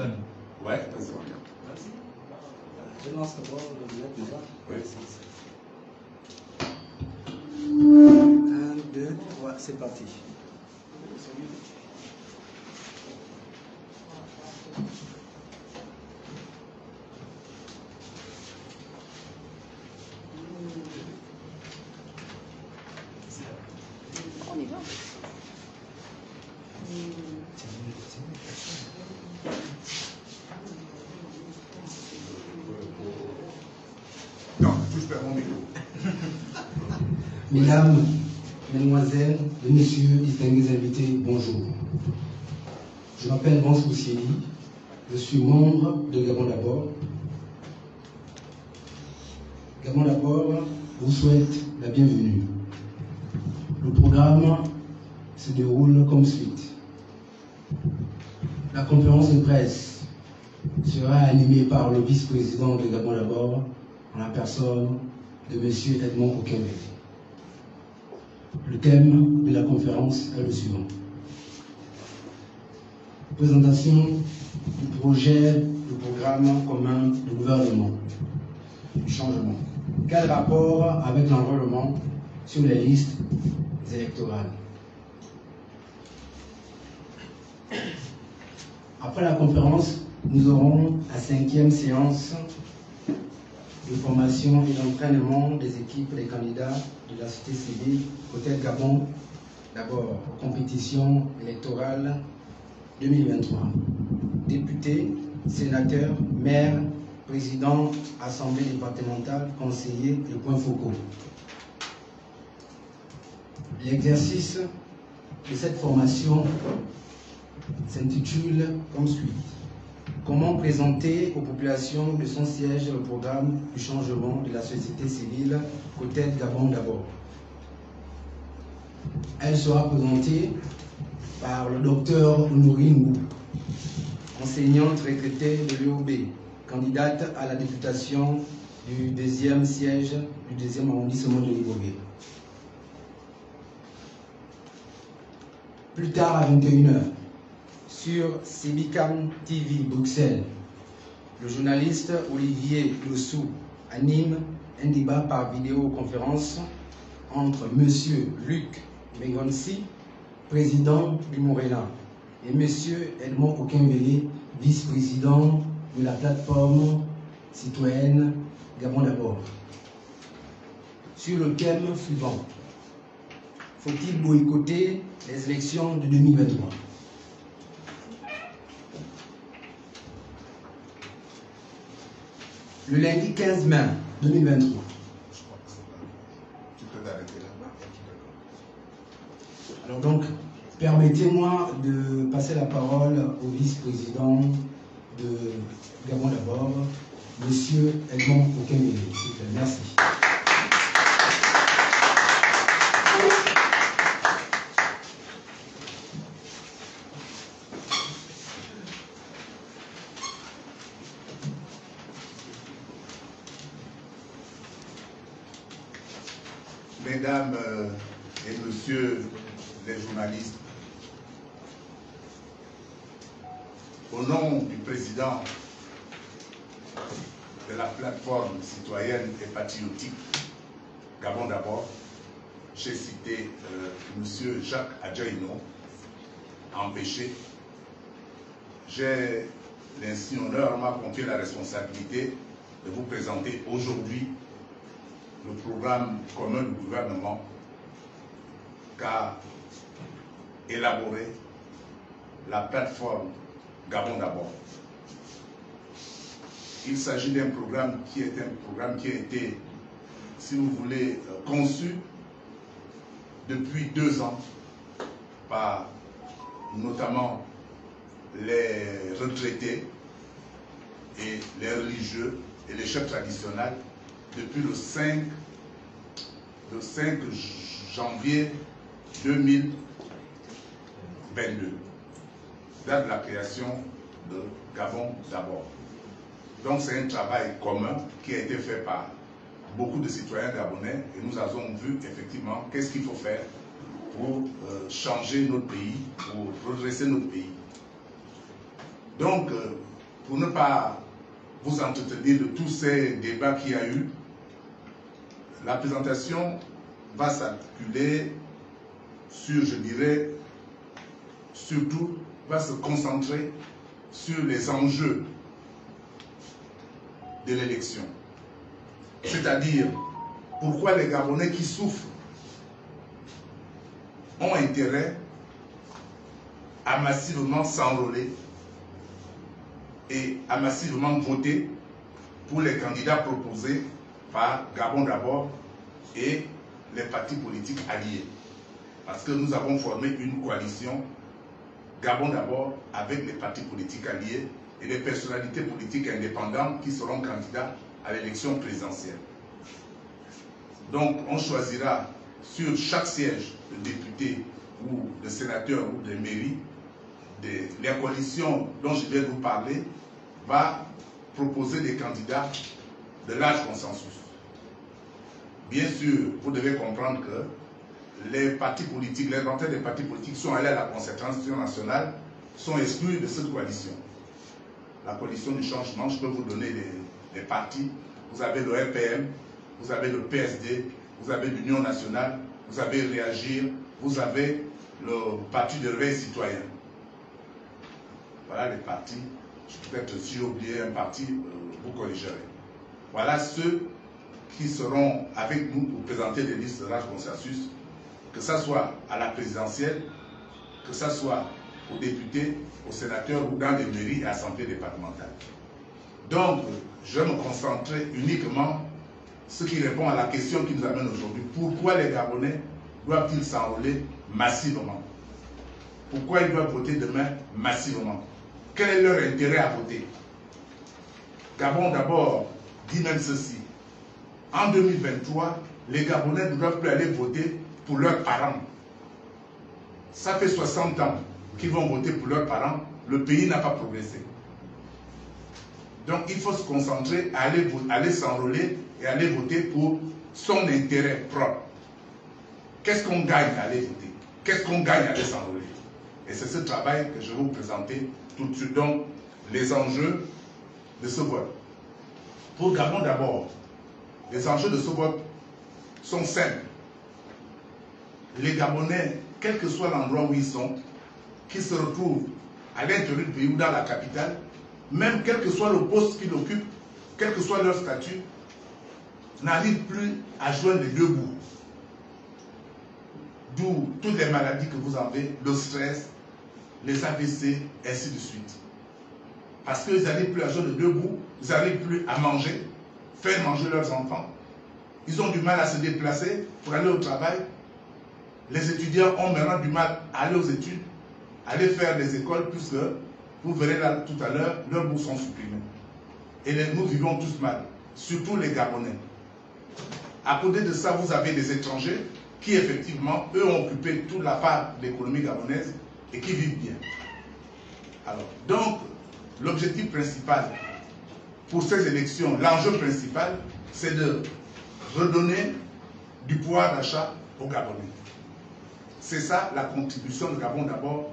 jeune. Ouais. Je lance d'abord le billet déjà. Oui. 1, 2, 3, c'est parti. On y va. Non, touche pas mon micro. Mesdames, Mesdemoiselles et Messieurs, distingués invités, bonjour. Je m'appelle Vance Koussieli, je suis membre de Gabon d'abord. Gabon d'abord vous souhaite la bienvenue. Le programme se déroule comme suite. La conférence de presse sera animée par le vice-président de Gabon d'abord en la personne de M. Edmond Okembe. Le thème de la conférence est le suivant. Présentation du projet de programme commun de gouvernement du changement. Quel rapport avec l'enrôlement sur les listes électorales? Après la conférence, nous aurons la 5e séance de formation et d'entraînement des équipes des candidats de la société civile côté Gabon, d'abord aux compétitions électorales 2023. Députés, sénateurs, maires, présidents, assemblées départementales, conseillers et points focaux. L'exercice de cette formation s'intitule comme suit. Comment présenter aux populations de son siège le programme du changement de la société civile côté Gabon d'abord. Elle sera présentée par le docteur Honorine Ngou, enseignante retraitée de l'EOB, candidate à la députation du 2e siège du 2e arrondissement de Libreville. Plus tard à 21h, sur Sébicam TV Bruxelles, le journaliste Olivier Lossou anime un débat par vidéoconférence entre M. Luc Mengonsi, président du Morena, et M. Edmond Okembele, vice-président de la plateforme citoyenne Gabon d'abord. Sur le thème suivant. Faut-il boycotter les élections de 2023? Le lundi 15 mai 2023. Tu peux t'arrêter là. Alors donc, permettez-moi de passer la parole au vice-président de Gabon d'abord, M. Edmond Okembele. Merci. Mesdames et messieurs les journalistes, au nom du président de la plateforme citoyenne et patriotique Gabon d'abord, j'ai cité M. Jacques Adjaïno, empêché. J'ai l'insigne honneur m'a confié la responsabilité de vous présenter aujourd'hui le programme commun du gouvernement qu'a élaboré la plateforme Gabon d'abord. Il s'agit d'un programme qui a été, si vous voulez, conçu depuis 2 ans par notamment les retraités et les religieux et les chefs traditionnels depuis le 5 janvier 2022, date de la création de Gabon d'abord. Donc c'est un travail commun qui a été fait par beaucoup de citoyens gabonais et nous avons vu effectivement qu'est-ce qu'il faut faire pour changer notre pays, pour redresser notre pays. Donc pour ne pas vous entretenir de tous ces débats qu'il y a eu, la présentation va s'articuler sur, je dirais, surtout, va se concentrer sur les enjeux de l'élection. C'est-à-dire, pourquoi les Gabonais qui souffrent ont intérêt à massivement s'enrôler et à massivement voter pour les candidats proposés par Gabon d'abord et les partis politiques alliés. Parce que nous avons formé une coalition Gabon d'abord avec les partis politiques alliés et les personnalités politiques indépendantes qui seront candidats à l'élection présidentielle. Donc on choisira sur chaque siège de député ou de sénateur ou de mairie, la coalition dont je viens de vous parler va proposer des candidats de large consensus. Bien sûr, vous devez comprendre que les partis politiques, les représentants des partis politiques sont allés à la concertation nationale, sont exclus de cette coalition. La coalition du changement, je peux vous donner les partis. Vous avez le RPM, vous avez le PSD, vous avez l'Union nationale, vous avez Réagir, vous avez le Parti de réveil citoyen. Voilà les partis. Peut-être si j'ai oublié un parti, vous corrigerez. Voilà ceux qui seront avec nous pour présenter des listes de large consensus, que ce soit à la présidentielle, que ce soit aux députés, aux sénateurs ou dans les mairies et assemblées départementales. Donc, je vais me concentrer uniquement sur ce qui répond à la question qui nous amène aujourd'hui. Pourquoi les Gabonais doivent-ils s'enrôler massivement? Pourquoi ils doivent voter demain massivement? Quel est leur intérêt à voter? Gabon d'abord dit même ceci. En 2023, les Gabonais ne doivent plus aller voter pour leurs parents. Ça fait 60 ans qu'ils vont voter pour leurs parents. Le pays n'a pas progressé. Donc il faut se concentrer à aller s'enrôler et aller voter pour son intérêt propre. Qu'est-ce qu'on gagne à aller voter? Qu'est-ce qu'on gagne à aller s'enrôler? Et c'est ce travail que je vais vous présenter tout de suite. Donc, les enjeux de ce vote. Pour Gabon d'abord, les enjeux de ce vote sont simples. Les Gabonais, quel que soit l'endroit où ils sont, qu'ils se retrouvent à l'intérieur du pays ou dans la capitale, même quel que soit le poste qu'ils occupent, quel que soit leur statut, n'arrivent plus à joindre les deux bouts. D'où toutes les maladies que vous avez, le stress, les AVC, ainsi de suite. Parce qu'ils n'arrivent plus à joindre les deux bouts, ils n'arrivent plus à manger, faire manger leurs enfants. Ils ont du mal à se déplacer pour aller au travail. Les étudiants ont maintenant du mal à aller aux études, aller faire des écoles, puisque vous verrez là tout à l'heure, leurs bourses sont supprimées. Et nous vivons tous mal, surtout les Gabonais. À côté de ça, vous avez des étrangers qui, effectivement, eux ont occupé toute la part de l'économie gabonaise et qui vivent bien. Alors, donc, l'objectif principal pour ces élections, l'enjeu principal, c'est de redonner du pouvoir d'achat aux Gabonais. C'est ça la contribution de Gabon d'abord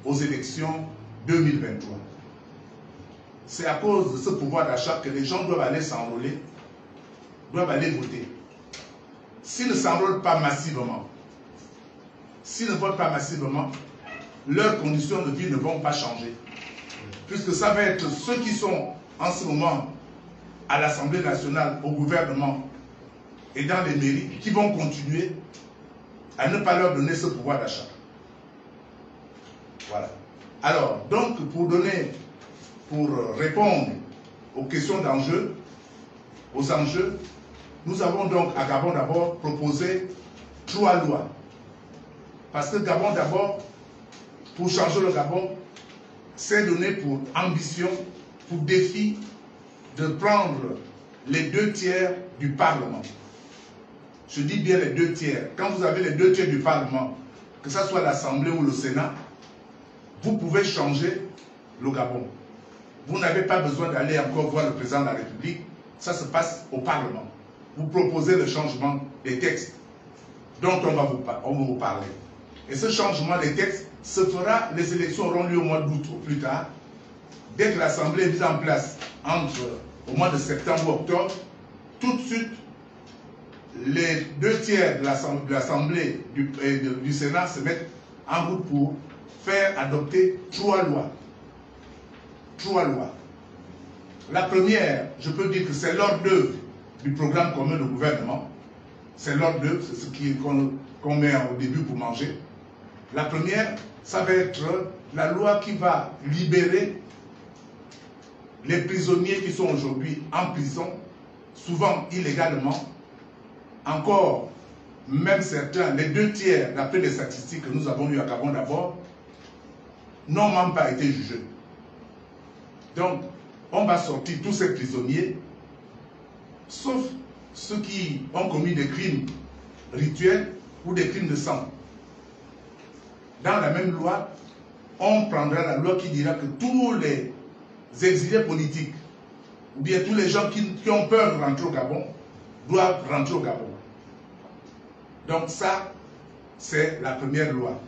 aux élections 2023. C'est à cause de ce pouvoir d'achat que les gens doivent aller s'enrôler, doivent aller voter. S'ils ne s'enrôlent pas massivement, s'ils ne votent pas massivement, leurs conditions de vie ne vont pas changer. Puisque ça va être ceux qui sont en ce moment à l'Assemblée nationale, au gouvernement et dans les mairies, qui vont continuer à ne pas leur donner ce pouvoir d'achat. Voilà. Alors, donc, pour répondre aux questions d'enjeux, aux enjeux, nous avons donc à Gabon d'abord proposé 3 lois. Parce que Gabon d'abord, pour changer le Gabon, c'est donné pour ambition, pour défi de prendre les 2/3 du Parlement. Je dis bien les 2/3. Quand vous avez les 2/3 du Parlement, que ce soit l'Assemblée ou le Sénat, vous pouvez changer le Gabon. Vous n'avez pas besoin d'aller encore voir le président de la République. Ça se passe au Parlement. Vous proposez le changement des textes dont on va vous parler. Et ce changement des textes se fera, les élections auront lieu au mois d'août ou plus tard dès que l'Assemblée est mise en place au mois de septembre ou octobre, tout de suite, les 2/3 de l'Assemblée du Sénat se mettent en route pour faire adopter 3 lois. 3 lois. La première, je peux dire que c'est l'ordre d'œuvre du programme commun de gouvernement. C'est l'ordre d'œuvre, c'est ce qu'on met au début pour manger. La première, ça va être la loi qui va libérer les prisonniers qui sont aujourd'hui en prison, souvent illégalement. Encore, même certains, les 2/3, d'après les statistiques que nous avons eues à Gabon d'abord, n'ont même pas été jugés. Donc, on va sortir tous ces prisonniers, sauf ceux qui ont commis des crimes rituels ou des crimes de sang. Dans la même loi, on prendra la loi qui dira que tous les exilés politiques, ou bien tous les gens qui ont peur de rentrer au Gabon, doivent rentrer au Gabon. Donc ça, c'est la première loi.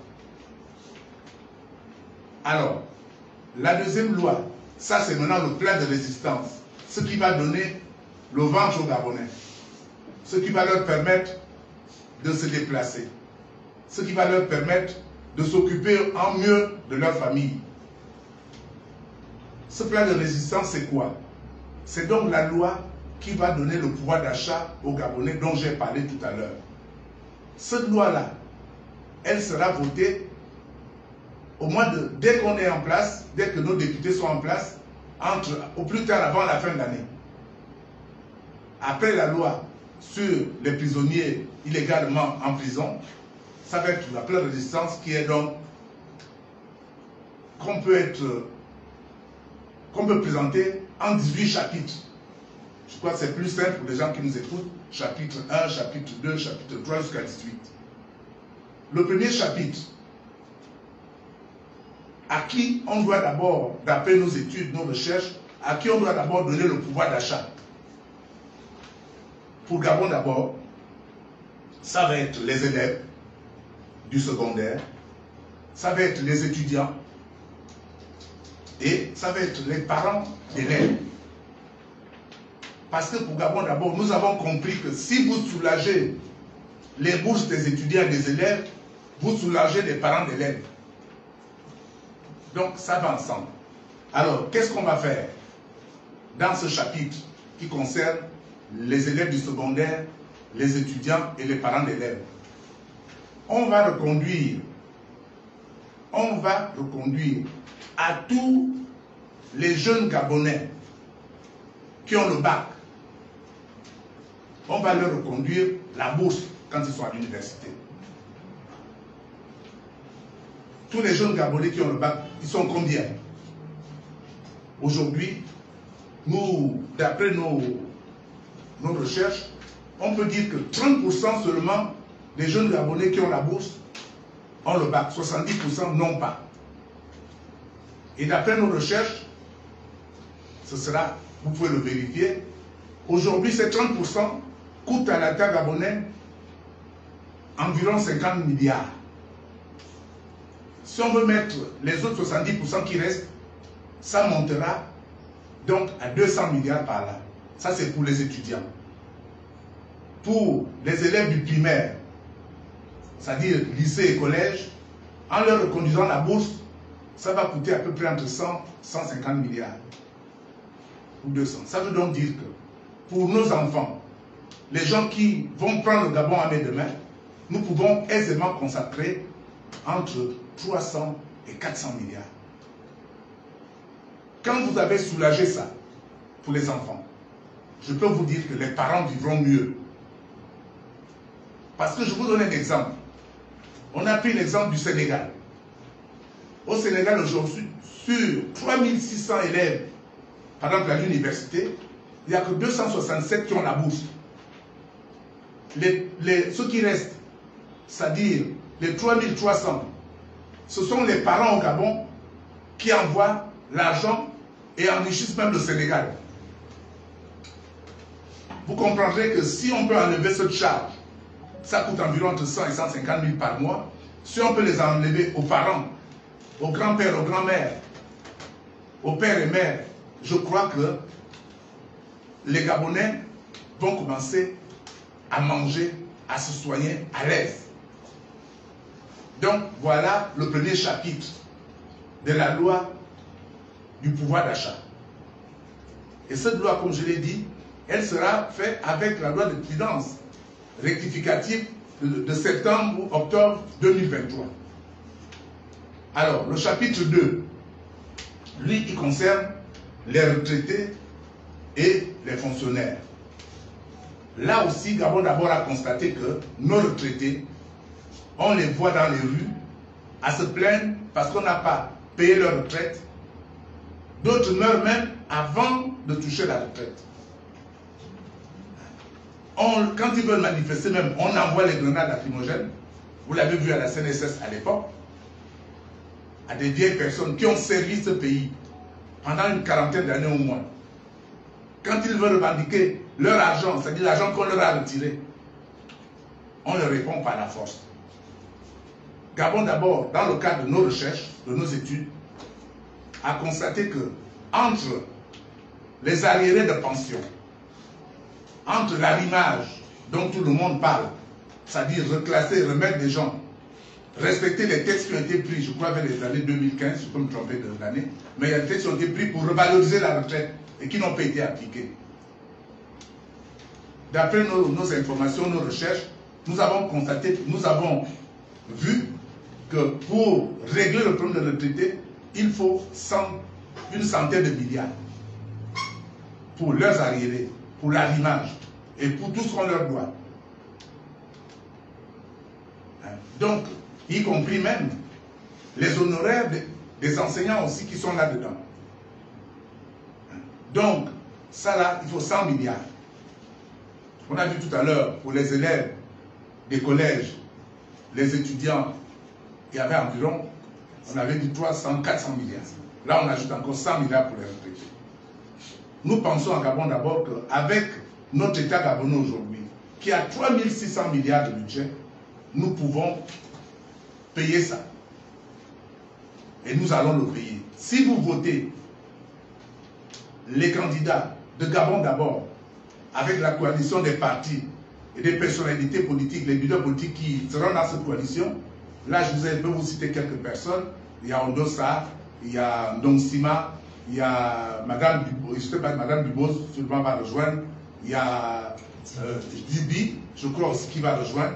Alors, la deuxième loi, ça c'est maintenant le plan de résistance, ce qui va donner le ventre aux Gabonais, ce qui va leur permettre de se déplacer, ce qui va leur permettre de s'occuper en mieux de leur famille. Ce plan de résistance, c'est quoi? C'est donc la loi qui va donner le pouvoir d'achat aux Gabonais dont j'ai parlé tout à l'heure. Cette loi-là, elle sera votée dès qu'on est en place, dès que nos députés sont en place, au plus tard avant la fin de l'année. Après la loi sur les prisonniers illégalement en prison, ça va être la plan de résistance qui est donc qu'on peut présenter en 18 chapitres. Je crois que c'est plus simple pour les gens qui nous écoutent. Chapitre 1, chapitre 2, chapitre 3 jusqu'à 18. Le premier chapitre, à qui on doit d'abord, d'après nos études, nos recherches, à qui on doit d'abord donner le pouvoir d'achat. Pour Gabon d'abord, ça va être les élèves du secondaire, ça va être les étudiants et ça va être les parents d'élèves. Parce que pour Gabon d'abord, nous avons compris que si vous soulagez les bourses des étudiants et des élèves, vous soulagez les parents d'élèves. Donc ça va ensemble. Alors, qu'est-ce qu'on va faire dans ce chapitre qui concerne les élèves du secondaire, les étudiants et les parents d'élèves? On va reconduire à tous les jeunes Gabonais qui ont le bac, on va leur reconduire la bourse quand ils sont à l'université. Tous les jeunes Gabonais qui ont le bac, ils sont combien? Aujourd'hui, d'après nos recherches, on peut dire que 30% seulement des jeunes Gabonais qui ont la bourse ont le bac, 70% n'ont pas. Et d'après nos recherches, ce sera, vous pouvez le vérifier, aujourd'hui ces 30% coûtent à l'État gabonais environ 50 milliards. Si on veut mettre les autres 70% qui restent, ça montera donc à 200 milliards par là. Ça c'est pour les étudiants. Pour les élèves du primaire, c'est-à-dire lycée et collège, en leur reconduisant la bourse, ça va coûter à peu près entre 100 et 150 milliards. Ou 200. Ça veut donc dire que pour nos enfants, les gens qui vont prendre le Gabon à main de main, nous pouvons aisément consacrer entre 300 et 400 milliards. Quand vous avez soulagé ça pour les enfants, je peux vous dire que les parents vivront mieux. Parce que je vous donne un exemple. On a pris l'exemple du Sénégal. Au Sénégal aujourd'hui, sur 3600 élèves, par exemple à l'université, il n'y a que 267 qui ont la bourse. Ceux qui restent, c'est-à-dire les 3300, ce sont les parents au Gabon qui envoient l'argent et enrichissent même le Sénégal. Vous comprendrez que si on peut enlever cette charge, ça coûte environ entre 100 et 150 000 par mois. Si on peut les enlever aux parents, aux grands-pères, aux grands-mères, aux pères et mères, je crois que les Gabonais vont commencer à manger, à se soigner à l'aise. Donc voilà le premier chapitre de la loi du pouvoir d'achat. Et cette loi, comme je l'ai dit, elle sera faite avec la loi de finances rectificative de septembre ou octobre 2023. Alors, le chapitre 2, lui, il concerne les retraités et les fonctionnaires. Là aussi, Gabon d'abord a constaté que nos retraités, on les voit dans les rues à se plaindre parce qu'on n'a pas payé leur retraite. D'autres meurent même avant de toucher la retraite. Quand ils veulent manifester même, on envoie les grenades lacrymogènes. Vous l'avez vu à la CNSS à l'époque, à des vieilles personnes qui ont servi ce pays pendant une quarantaine d'années au moins. Quand ils veulent revendiquer leur argent, c'est-à-dire l'argent qu'on leur a retiré, on leur répond par la force. Gabon d'abord, dans le cadre de nos recherches, de nos études, a constaté que entre les arriérés de pension, entre l'arrimage dont tout le monde parle, c'est-à-dire reclasser, remettre des gens, respecter les textes qui ont été pris, je crois vers les années 2015, je peux me tromper de l'année, mais il y a des textes qui ont été pris pour revaloriser la retraite et qui n'ont pas été appliqués. D'après nos informations, nos recherches, nous avons constaté, nous avons vu que pour régler le problème de retraités, il faut une centaine de milliards pour leurs arriérés, pour l'arrimage et pour tout ce qu'on leur doit. Donc, y compris même les honoraires des enseignants aussi qui sont là-dedans. Donc, ça là, il faut 100 milliards. On a vu tout à l'heure, pour les élèves des collèges, les étudiants, il y avait environ, on avait dit 300, 400 milliards. Là, on ajoute encore 100 milliards pour les retraités. Nous pensons à Gabon d'abord qu'avec notre État gabonais aujourd'hui, qui a 3600 milliards de budget, nous pouvons payer ça. Et nous allons le payer. Si vous votez les candidats de Gabon d'abord, avec la coalition des partis et des personnalités politiques, les leaders politiques qui seront dans cette coalition, là je peux vous citer quelques personnes. Il y a Ondosa, il y a Ndong-Sima, il y a Madame Dubos, je ne sais pas, Madame Dubos sûrement va rejoindre, il y a Dibi, je crois aussi qui va rejoindre.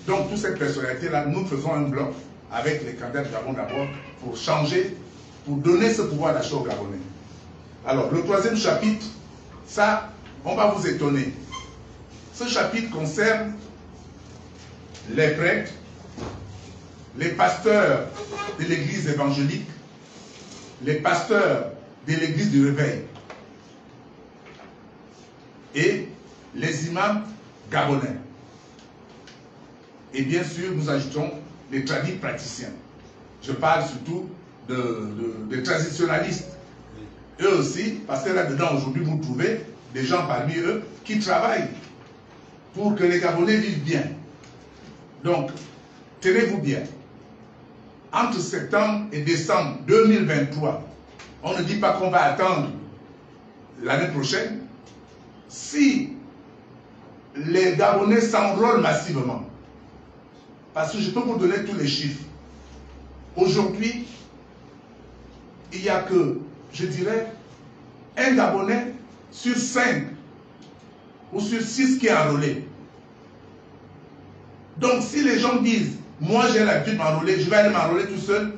Donc toute cette personnalité-là, nous faisons un bloc avec les candidats de Gabon d'abord pour changer, pour donner ce pouvoir d'achat aux Gabonais. Alors le troisième chapitre, ça, on va vous étonner. Ce chapitre concerne les prêtres, les pasteurs de l'église évangélique, les pasteurs de l'église du réveil et les imams gabonais. Et bien sûr, nous ajoutons les tradis praticiens. Je parle surtout des traditionalistes. Eux aussi, parce que là-dedans, aujourd'hui, vous trouvez des gens parmi eux qui travaillent pour que les Gabonais vivent bien. Donc, tenez-vous bien. Entre septembre et décembre 2023, on ne dit pas qu'on va attendre l'année prochaine. Si les Gabonais s'enrôlent massivement, parce que je peux vous donner tous les chiffres. Aujourd'hui, il n'y a que, je dirais, un Gabonais sur 5 ou sur 6 qui est enrôlé. Donc si les gens disent, moi j'ai l'habitude de m'enrôler, je vais aller m'enrôler tout seul,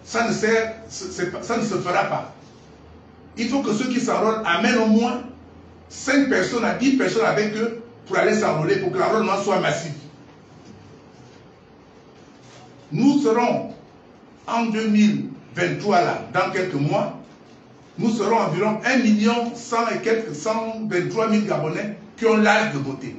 ça ne se fera pas. Il faut que ceux qui s'enrôlent amènent au moins 5 personnes à 10 personnes avec eux pour aller s'enrôler, pour que l'enrôlement soit massif. Nous serons en 2023, là, dans quelques mois, nous serons environ 1 100 et quelques 123 000 Gabonais qui ont l'âge de voter.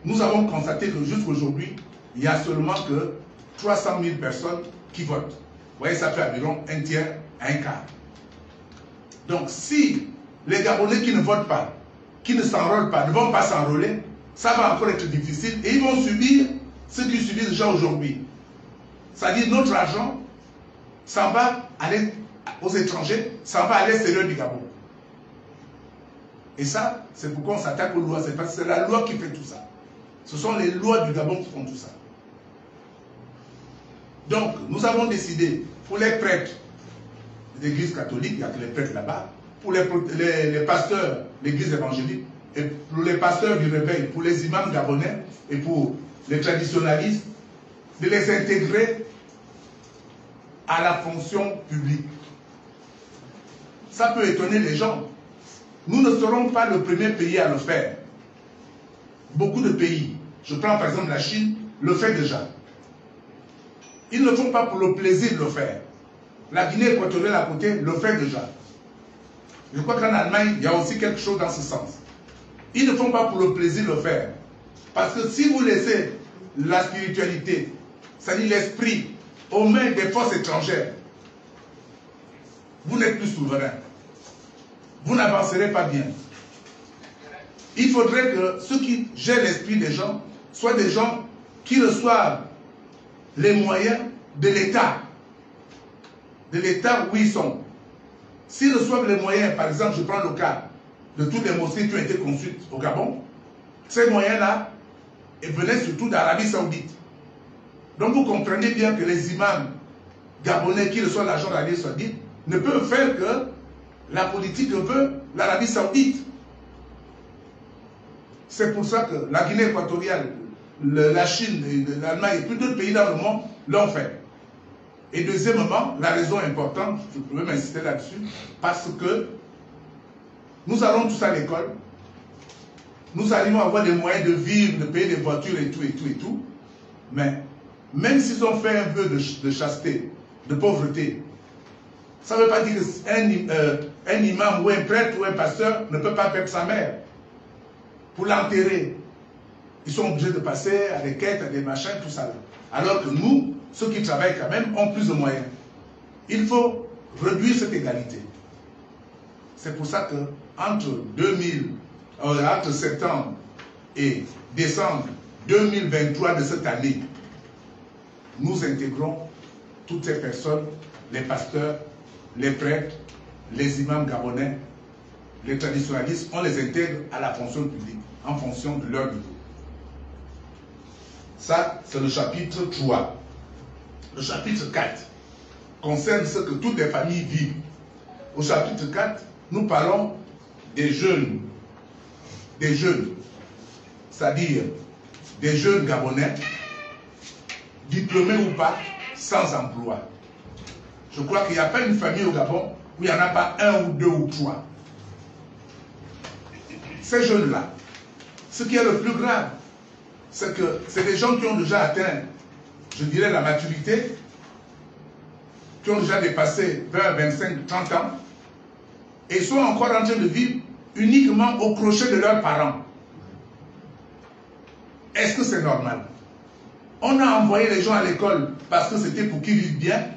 Nous avons constaté que jusqu'aujourd'hui, il n'y a seulement que 300 000 personnes qui votent. Vous voyez, ça fait environ un tiers à un quart. Donc si les Gabonais qui ne votent pas, qui ne s'enrôlent pas, ne vont pas s'enrôler, ça va encore être difficile et ils vont subir ce qu'ils subissent déjà aujourd'hui. C'est-à-dire notre argent s'en va aller aux étrangers, s'en va à l'extérieur du Gabon. Et ça, c'est pourquoi on s'attaque aux lois. C'est parce que c'est la loi qui fait tout ça. Ce sont les lois du Gabon qui font tout ça. Donc, nous avons décidé, pour les prêtres de l'église catholique, il n'y a que les prêtres là-bas, pour les pasteurs de l'église évangélique, et pour les pasteurs du réveil, pour les imams gabonais, et pour les traditionalistes, de les intégrer à la fonction publique. Ça peut étonner les gens. Nous ne serons pas le premier pays à le faire. Beaucoup de pays, je prends par exemple la Chine, le fait déjà. Ils ne le font pas pour le plaisir de le faire. La Guinée équatoriale à côté le fait déjà. Je crois qu'en Allemagne, il y a aussi quelque chose dans ce sens. Ils ne font pas pour le plaisir de le faire. Parce que si vous laissez la spiritualité, c'est-à-dire l'esprit, aux mains des forces étrangères, vous n'êtes plus souverain. Vous n'avancerez pas bien. Il faudrait que ceux qui gèrent l'esprit des gens soient des gens qui reçoivent les moyens de l'État où ils sont. S'ils reçoivent les moyens, par exemple, je prends le cas de toutes les mosquées qui ont été construites au Gabon, ces moyens-là venaient surtout d'Arabie Saoudite. Donc vous comprenez bien que les imams gabonais qui reçoivent l'argent d'Arabie Saoudite ne peuvent faire que la politique que veut l'Arabie Saoudite. C'est pour ça que la Guinée équatoriale, la Chine, l'Allemagne et plus d'autres pays dans le monde l'ont fait. Et deuxièmement, la raison importante, je peux m'insister là-dessus, parce que nous allons tous à l'école, nous allons avoir les moyens de vivre, de payer des voitures et tout, mais même s'ils ont fait un peu de chasteté, de pauvreté, ça ne veut pas dire qu'un imam ou un prêtre ou un pasteur ne peut pas perdre sa mère pour l'enterrer. Ils sont obligés de passer à des quêtes, à des machins, tout ça. Alors que nous, ceux qui travaillent quand même, ont plus de moyens. Il faut réduire cette égalité. C'est pour ça que entre septembre et décembre 2023 de cette année, nous intégrons toutes ces personnes, les pasteurs, les prêtres, les imams gabonais, les traditionalistes, on les intègre à la fonction publique en fonction de leur niveau. Ça, c'est le chapitre 3. Le chapitre 4 concerne ce que toutes les familles vivent. Au chapitre 4, nous parlons des jeunes, c'est-à-dire des jeunes gabonais, diplômés ou pas, sans emploi. Je crois qu'il n'y a pas une famille au Gabon où il n'y en a pas un ou deux ou trois. Ces jeunes-là, ce qui est le plus grave, c'est que c'est des gens qui ont déjà atteint, je dirais, la maturité, qui ont déjà dépassé 20, 25, 30 ans, et sont encore en train de vivre uniquement au crochet de leurs parents. Est-ce que c'est normal? On a envoyé les gens à l'école parce que c'était pour qu'ils vivent bien.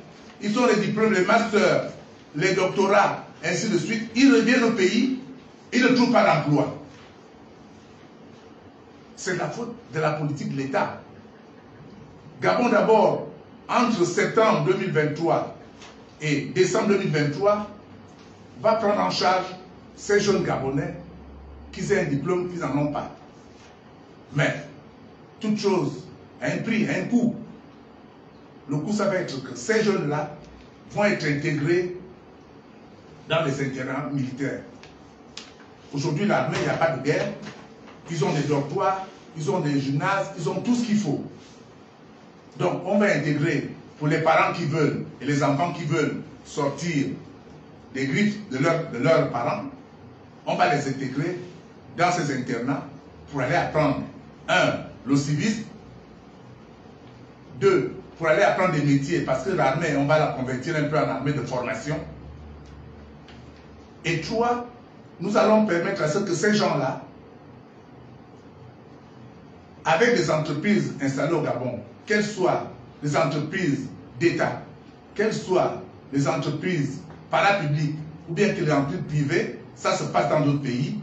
Ils ont les diplômes, les masters, les doctorats, ainsi de suite. Ils reviennent au pays, ils ne trouvent pas d'emploi. C'est la faute de la politique de l'État. Gabon d'abord, entre septembre 2023 et décembre 2023, va prendre en charge ces jeunes Gabonais qui aient un diplôme, qu'ils n'en ont pas. Mais, toute chose a un prix, a un coût. Le coût, ça va être que ces jeunes-là vont être intégrés dans les internats militaires. Aujourd'hui, l'armée, il n'y a pas de guerre. Ils ont des dortoirs, ils ont des gymnases, ils ont tout ce qu'il faut. Donc, on va intégrer, pour les parents qui veulent, et les enfants qui veulent sortir des griffes de leurs parents, on va les intégrer dans ces internats pour aller apprendre, 1, le civisme, 2, pour aller apprendre des métiers, parce que l'armée, on va la convertir un peu en armée de formation. Et 3, nous allons permettre à ce que ces gens-là, avec des entreprises installées au Gabon, qu'elles soient des entreprises d'État, qu'elles soient des entreprises parapubliques, ou bien que les entreprises privées, ça se passe dans d'autres pays,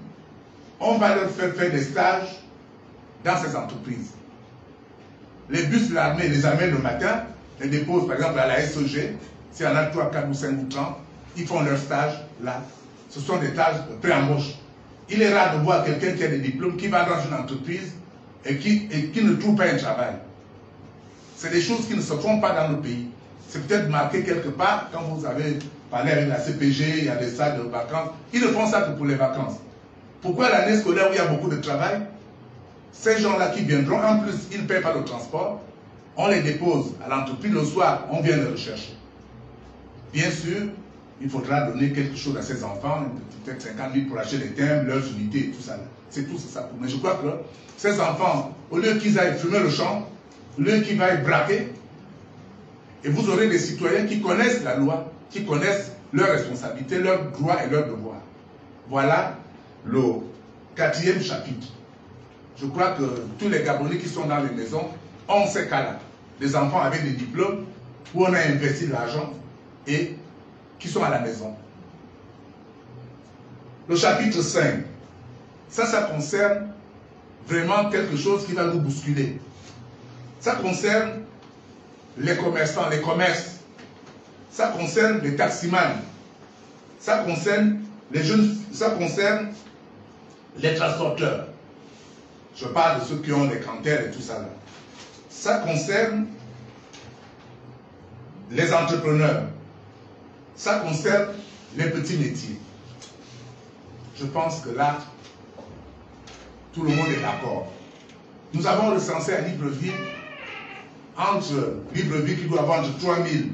on va leur faire des stages dans ces entreprises. Les bus de l'armée les amènent le matin, les déposent par exemple à la SEG, s'il y en a 3, 4 ou 5 ou 30, ils font leur stage là. Ce sont des tâches de pré-embauche. Il est rare de voir quelqu'un qui a des diplômes, qui va dans une entreprise et qui ne trouve pas un travail. C'est des choses qui ne se font pas dans nos pays. C'est peut-être marqué quelque part, quand vous avez parlé avec la CPG, il y a des salles de vacances. Ils ne font ça que pour les vacances. Pourquoi l'année scolaire où il y a beaucoup de travail, ces gens-là qui viendront, en plus, ils ne paient pas le transport, on les dépose à l'entreprise, le soir, on vient les rechercher. Bien sûr, il faudra donner quelque chose à ces enfants, peut-être 50 000 pour acheter les timbres, leurs unités et tout ça. C'est tout ça. Mais je crois que ces enfants, au lieu qu'ils aillent fumer le champ, au lieu qu'ils aillent braquer, et vous aurez des citoyens qui connaissent la loi, qui connaissent leurs responsabilités, leurs droits et leurs devoirs. Voilà le 4e chapitre. Je crois que tous les Gabonais qui sont dans les maisons ont ces cas-là. Des enfants avec des diplômes où on a investi de l'argent et qui sont à la maison. Le chapitre 5, ça concerne vraiment quelque chose qui va nous bousculer. Ça concerne les commerçants, les commerces. Ça concerne les taximans. Ça concerne les jeunes, ça concerne les transporteurs. Je parle de ceux qui ont les cantères et tout ça là. Ça concerne les entrepreneurs. Ça concerne les petits métiers. Je pense que là, tout le monde est d'accord. Nous avons recensé à Libreville, entre Libreville qui doit vendre 3000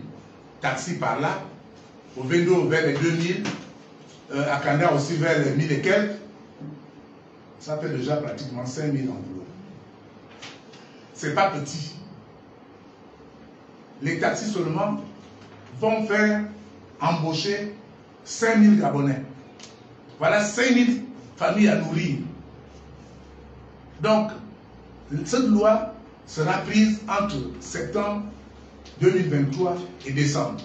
taxis par là, au Vendo vers les 2000, à Kanda aussi vers les 1000 et quelques, ça fait déjà pratiquement 5000 emplois. C'est pas petit. Les taxis seulement vont faire embaucher 5000 Gabonais. Voilà 5000 familles à nourrir. Donc, cette loi sera prise entre septembre 2023 et décembre.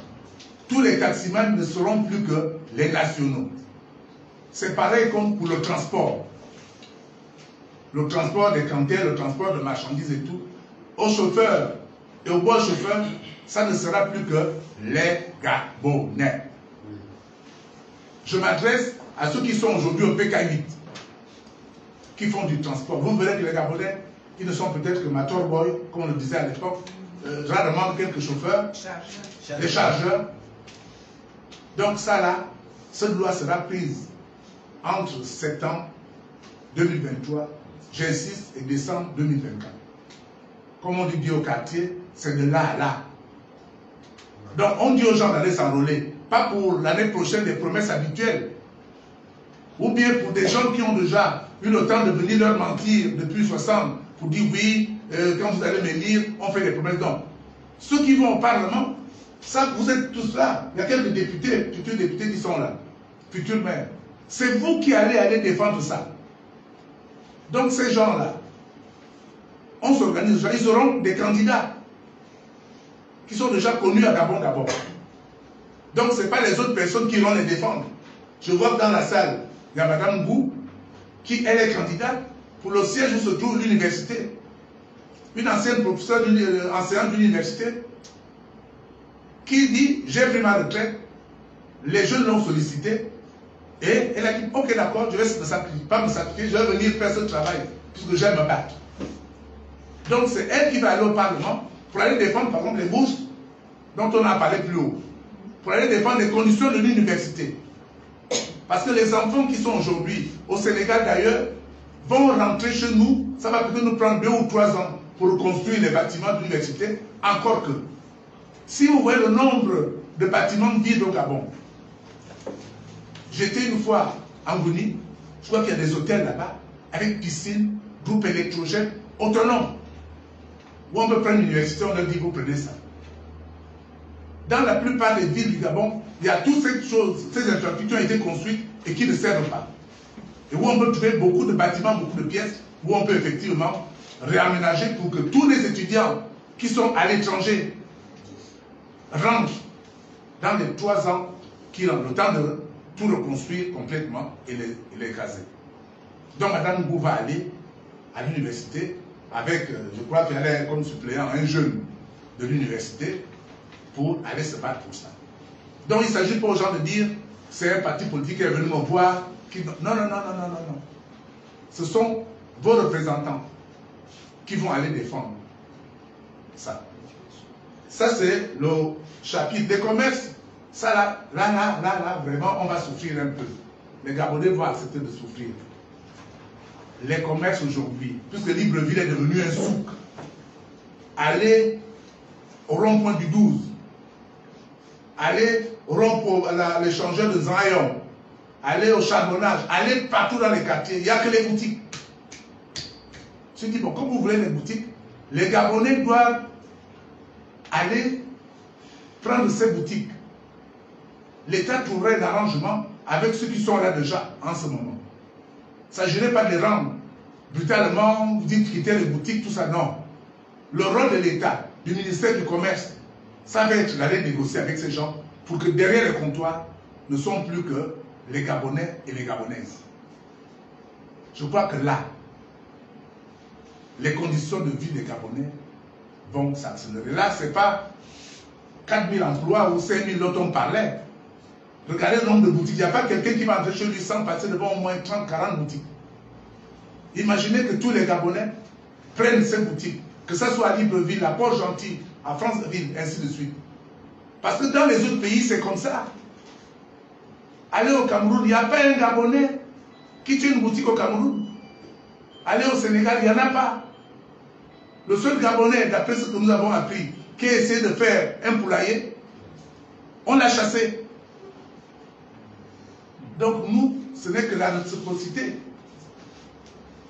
Tous les taximans ne seront plus que les nationaux. C'est pareil comme pour le transport. Le transport des cantines, le transport de marchandises et tout. Aux chauffeurs et aux bons chauffeurs, ça ne sera plus que les Gabonais. Je m'adresse à ceux qui sont aujourd'hui au PK8, qui font du transport. Vous verrez que les Gabonais, ils ne sont peut-être que Mator Boy, comme on le disait à l'époque, rarement quelques chauffeurs, des chargeurs. Donc ça là, cette loi sera prise entre septembre 2023, j'insiste, et décembre 2024. Comme on dit au quartier, c'est de là à là. Donc on dit aux gens d'aller s'enrôler, pas pour l'année prochaine des promesses habituelles, ou bien pour des gens qui ont déjà eu le temps de venir leur mentir depuis 60, pour dire oui, quand vous allez me lire, on fait des promesses. Donc, ceux qui vont au Parlement, ça, vous êtes tous là. Il y a quelques députés, futurs députés qui sont là, futurs maires. C'est vous qui allez défendre ça. Donc ces gens-là, on s'organise, ils auront des candidats qui sont déjà connus à Gabon d'abord. Donc ce n'est pas les autres personnes qui vont les défendre. Je vois que dans la salle, il y a Mme Ngou, qui elle est candidate pour le siège où se trouve l'université. Une ancienne professeure enseignante de l'université qui dit, j'ai pris ma retraite, les jeunes l'ont sollicité, et elle a dit, ok d'accord, je vais pas me sacrifier, je vais venir faire ce travail, puisque j'aime me battre. Donc c'est elle qui va aller au Parlement pour aller défendre par exemple les bourses dont on a parlé plus haut, pour aller défendre les conditions de l'université. Parce que les enfants qui sont aujourd'hui au Sénégal d'ailleurs vont rentrer chez nous, ça va peut-être nous prendre 2 ou 3 ans pour reconstruire les bâtiments de l'université, encore que. Si vous voyez le nombre de bâtiments vides au Gabon, j'étais une fois en Gouni, je crois qu'il y a des hôtels là-bas, avec piscine, groupe électrogène, autonome, où on peut prendre l'université, on leur dit vous prenez ça. Dans la plupart des villes du Gabon, il y a toutes ces choses, ces infrastructures ont été construites et qui ne servent pas. Et où on peut trouver beaucoup de bâtiments, beaucoup de pièces, où on peut effectivement réaménager pour que tous les étudiants qui sont à l'étranger rentrent dans les 3 ans qui ont le temps de tout reconstruire complètement et les caser. Donc Mme Ngou va aller à l'université avec, je crois qu'elle est comme suppléant, un jeune de l'université pour aller se battre pour ça. Donc il ne s'agit pas aux gens de dire c'est un parti politique qui est venu me voir. Non. Ce sont vos représentants qui vont aller défendre ça. Ça, c'est le chapitre des commerces. Ça, là, vraiment, on va souffrir un peu. Les Gabonais vont accepter de souffrir. Les commerces aujourd'hui, puisque Libreville est devenu un souk, allez au rond-point du 12, allez au rond-point, l'échangeur de Zayon, allez au charbonnage, allez partout dans les quartiers, il n'y a que les boutiques. Je dis, bon, comme vous voulez les boutiques, les Gabonais doivent aller prendre ces boutiques. L'État trouverait l'arrangement avec ceux qui sont là déjà en ce moment. Il ne s'agirait pas de les rendre brutalement, vous dites quitter les boutiques, tout ça, non. Le rôle de l'État, du ministère du Commerce, ça va être d'aller négocier avec ces gens pour que derrière les comptoirs ne sont plus que les Gabonais et les Gabonaises. Je crois que là, les conditions de vie des Gabonais vont s'accélérer. Là, ce n'est pas 4000 emplois ou 5000 dont on parlait. Regardez le nombre de boutiques. Il n'y a pas quelqu'un qui va entrer chez lui sans passer devant au moins 30-40 boutiques. Imaginez que tous les Gabonais prennent ces boutiques, que ce soit à Libreville, à Port-Gentil, à Franceville, ainsi de suite. Parce que dans les autres pays, c'est comme ça. Allez au Cameroun, il n'y a pas un Gabonais qui tient une boutique au Cameroun. Allez au Sénégal, il n'y en a pas. Le seul Gabonais, d'après ce que nous avons appris, qui a essayé de faire un poulailler, on l'a chassé. Donc nous, ce n'est que la réciprocité.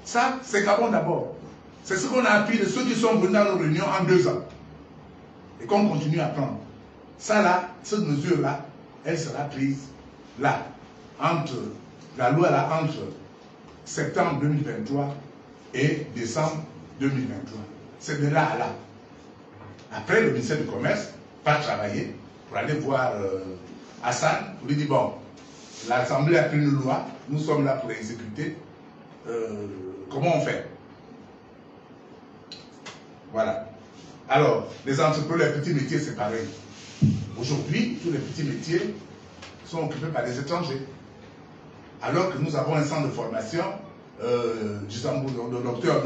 Ça, c'est Gabon d'abord. C'est ce qu'on a appris de ceux qui sont venus dans nos réunions en 2 ans. Et qu'on continue à prendre. Ça là, cette mesure-là, elle sera prise là. La loi là, entre septembre 2023 et décembre 2023. C'est de là à là. Après, le ministère du Commerce va travailler pour aller voir Hassan, pour lui dire, bon, l'Assemblée a pris une loi, nous sommes là pour exécuter. Comment on fait? Voilà. Alors, les entrepreneurs, les petits métiers, c'est pareil. Aujourd'hui, tous les petits métiers sont occupés par des étrangers. Alors que nous avons un centre de formation, le docteur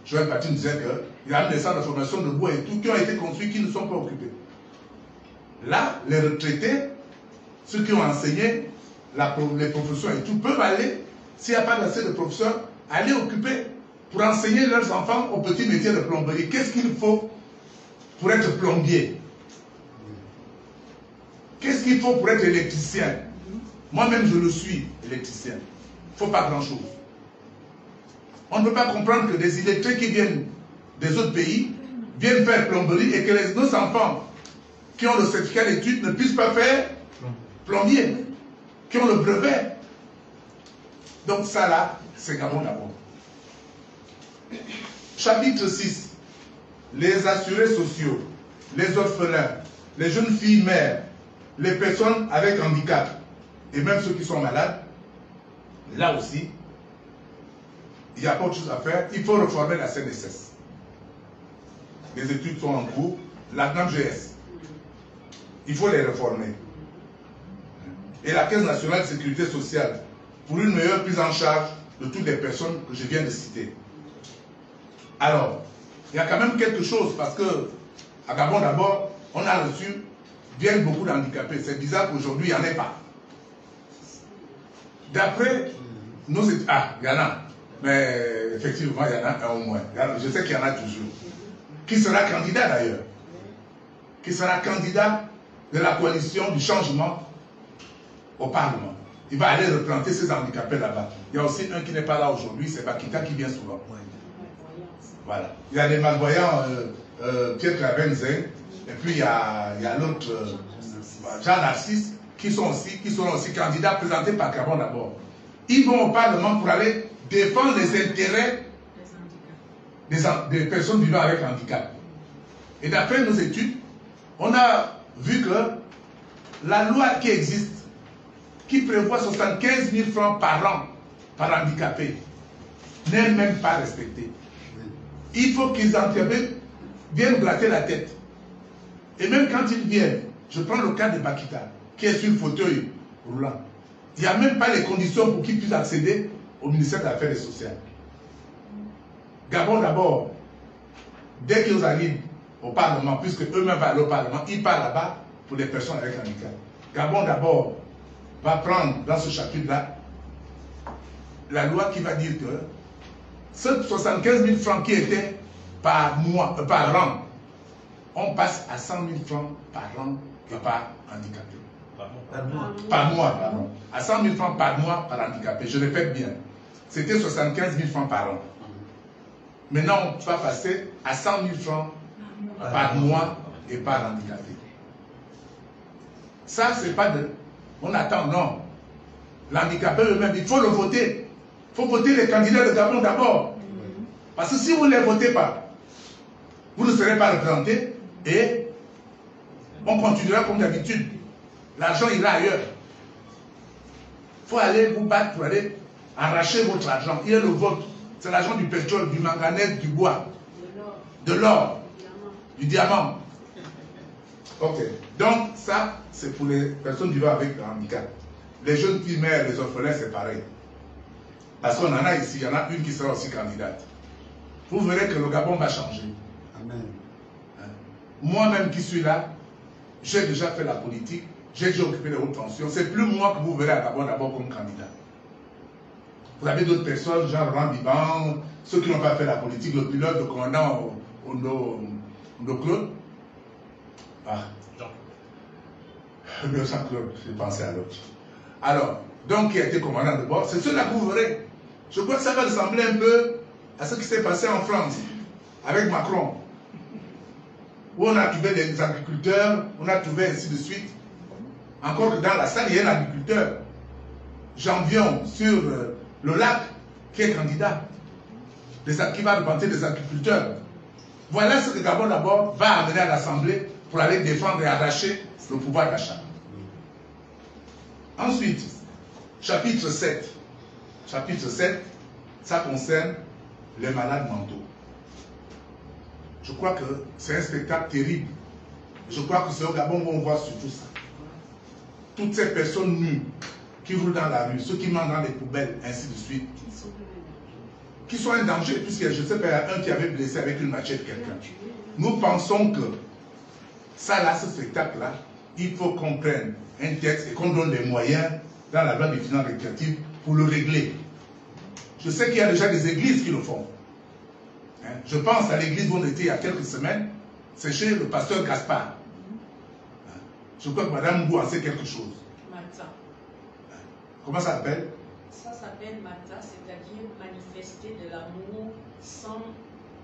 Joël Paty nous disait qu'il y a des centres de formation de bois et tout qui ont été construits qui ne sont pas occupés. Là, les retraités, ceux qui ont enseigné les professions et tout, peuvent aller, s'il n'y a pas assez de professeurs, aller occuper pour enseigner leurs enfants au petit métier de plomberie. Qu'est-ce qu'il faut pour être plombier? Qu'est-ce qu'il faut pour être électricien? Moi-même, je le suis, électricien. Il ne faut pas grand-chose. On ne peut pas comprendre que des illettrés qui viennent des autres pays viennent faire plomberie et que nos enfants qui ont le certificat d'études ne puissent pas faire plombier, qui ont le brevet. Donc ça là, c'est Gabon d'abord. Chapitre 6. Les assurés sociaux, les orphelins, les jeunes filles mères, les personnes avec handicap et même ceux qui sont malades. Là aussi, il n'y a pas autre chose à faire. Il faut reformer la CNSS. Les études sont en cours. La GS. Il faut les réformer. Et la Caisse nationale de sécurité sociale pour une meilleure prise en charge de toutes les personnes que je viens de citer. Alors, il y a quand même quelque chose parce que à Gabon d'abord, on a reçu bien beaucoup d'handicapés. C'est bizarre qu'aujourd'hui, il n'y en ait pas. D'après nos études, il y en a. Mais effectivement, il y en a un au moins. Je sais qu'il y en a toujours. Qui sera candidat d'ailleurs? Qui sera candidat de la coalition du changement au Parlement. Il va aller replanter ses handicapés là-bas. Il y a aussi un qui n'est pas là aujourd'hui, c'est Bakita qui vient souvent. Voilà. Il y a des malvoyants, Pierre Clavenzen, et puis il y a l'autre, Jean Narcisse, qui sont aussi candidats présentés par Gabon d'abord. Ils vont au Parlement pour aller défendre les intérêts des personnes vivant avec handicap. Et d'après nos études, on a vu que la loi qui existe, qui prévoit 75 000 francs par an par handicapé, n'est même pas respectée. Il faut qu'ils viennent gratter la tête. Et même quand ils viennent, je prends le cas de Bakita, qui est sur le fauteuil roulant. Il n'y a même pas les conditions pour qu'ils puissent accéder au ministère des Affaires sociales. Gabon d'abord, dès qu'ils arrivent au Parlement, puisque eux-mêmes vont aller au Parlement, ils parlent là-bas pour les personnes avec handicap. Gabon d'abord va prendre dans ce chapitre-là la loi qui va dire que ces 75 000 francs qui étaient par mois, par an, on passe à 100 000 francs par an et par handicapé. Par mois, pardon. À 100 000 francs par mois par handicapé. Je répète bien. C'était 75 000 francs par an. Maintenant, on va passer à 100 000 francs par mois et par handicapé. Ça, c'est pas de... On attend, non. L'handicapé eux-mêmes, il faut le voter. Il faut voter les candidats de Gabon d'abord. Parce que si vous ne les votez pas, vous ne serez pas représentés et on continuera comme d'habitude. L'argent ira ailleurs. Il faut aller vous battre pour aller arracher votre argent. Il est le vôtre. C'est l'argent du pétrole, du manganèse, du bois, de l'or, du diamant. Ok. Donc ça, c'est pour les personnes vivant avec un handicap. Les jeunes filles mères, les orphelins, c'est pareil. Parce qu'on en a ici, il y en a une qui sera aussi candidate. Vous verrez que le Gabon va changer. Amen. Moi-même qui suis là, j'ai déjà fait la politique, j'ai déjà occupé les hautes fonctions. C'est plus moi que vous verrez à Gabon d'abord comme candidat. Vous avez d'autres personnes, genre Laurent Biban, ceux qui n'ont pas fait la politique, le pilote, le commandant Claude. Ah, le Jean-Claude, j'ai pensé à l'autre. Alors, donc qui a été commandant de bord, c'est ceux-là que vous verrez. Je crois que ça va ressembler un peu à ce qui s'est passé en France, avec Macron. Où on a trouvé des agriculteurs, on a trouvé ainsi de suite. Encore que dans la salle, il y a un agriculteur. Jean Vion, sur le lac, qui est candidat, qui va représenter des agriculteurs. Voilà ce que Gabon d'abord va amener à l'Assemblée pour aller défendre et arracher le pouvoir d'achat. Ensuite, chapitre 7. Chapitre 7, ça concerne les malades mentaux. Je crois que c'est un spectacle terrible. Je crois que c'est au Gabon qu'on voit surtout ça. Toutes ces personnes nues qui roulent dans la rue, ceux qui mangent dans les poubelles, ainsi de suite, qui sont un danger, puisque je sais qu'il y a un qui avait blessé avec une machette quelqu'un. Nous pensons que ça là, ce spectacle-là, il faut qu'on prenne un texte et qu'on donne les moyens dans la loi des finances rectificatives pour le régler. Je sais qu'il y a déjà des églises qui le font. Hein? Je pense à l'église où on était il y a quelques semaines, c'est chez le pasteur Gaspard. Hein? Je crois que Madame Mbou en sait quelque chose. Mata. Hein? Comment ça s'appelle? Ça s'appelle Mata, c'est-à-dire manifester de l'amour sans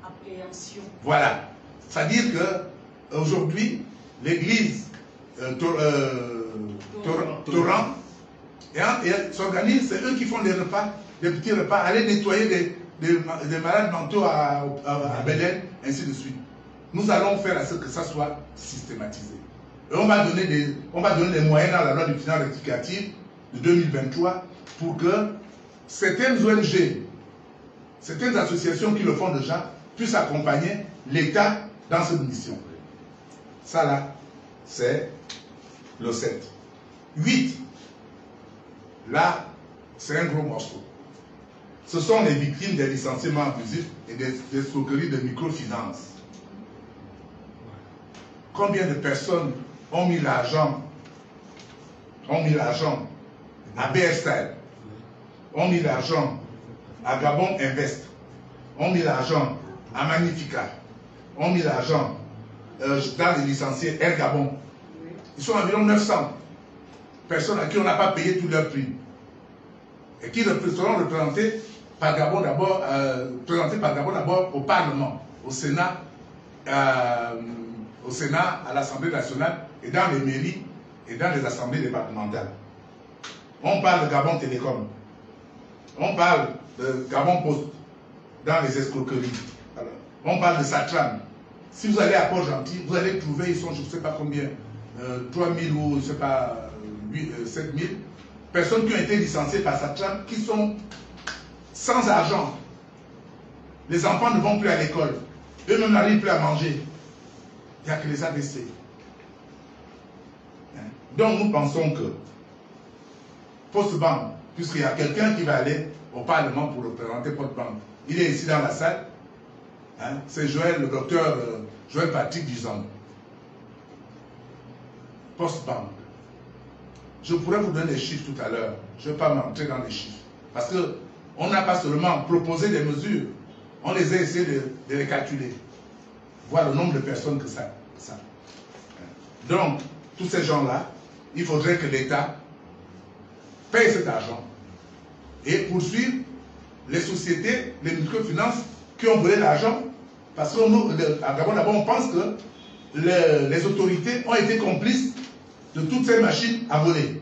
appréhension. Voilà. C'est-à-dire que aujourd'hui, l'église Torrent et s'organise, c'est eux qui font des repas, des petits repas, aller nettoyer des malades mentaux à Belen, ainsi de suite. Nous allons faire à ce que ça soit systématisé. Et on va donner des moyens dans la loi du finance rectificative de 2023 pour que certaines ONG, certaines associations qui le font déjà, puissent accompagner l'État dans cette mission. Ça là, c'est le 7. 8. Là, c'est un gros morceau. Ce sont les victimes des licenciements abusifs et des escroqueries de microfinance. Combien de personnes ont mis l'argent à BSL, ont mis l'argent à Gabon Invest, ont mis l'argent à Magnifica, ont mis l'argent dans les licenciés Air Gabon. Ils sont environ 900 personnes à qui on n'a pas payé tout leur prix et qui seront représentées par Gabon d'abord, au Parlement, au Sénat, à l'Assemblée nationale et dans les mairies et dans les assemblées départementales. On parle de Gabon Télécom, on parle de Gabon Post dans les escroqueries. Alors, on parle de Satram. Si vous allez à Port-Gentil, vous allez trouver, ils sont je ne sais pas combien, 3000 ou je ne sais pas 7000 personnes qui ont été licenciées par Satram, qui sont sans argent. Les enfants ne vont plus à l'école. Eux-mêmes n'arrivent plus à manger. Il n'y a que les ABC. Hein? Donc nous pensons que Postbank, puisqu'il y a quelqu'un qui va aller au Parlement pour représenter Postbank, il est ici dans la salle, hein, c'est Joël, le docteur Joël Patrick Dizon. Postbank. Je pourrais vous donner des chiffres tout à l'heure, je ne vais pas m'entrer dans les chiffres, parce qu'on n'a pas seulement proposé des mesures, on les a essayé de les calculer, voir le nombre de personnes que ça. Donc, tous ces gens-là, il faudrait que l'État paye cet argent et poursuive les sociétés, les microfinances qui ont volé l'argent. Parce que nous, à Gabon, d'abord, on pense que les autorités ont été complices de toutes ces machines à voler.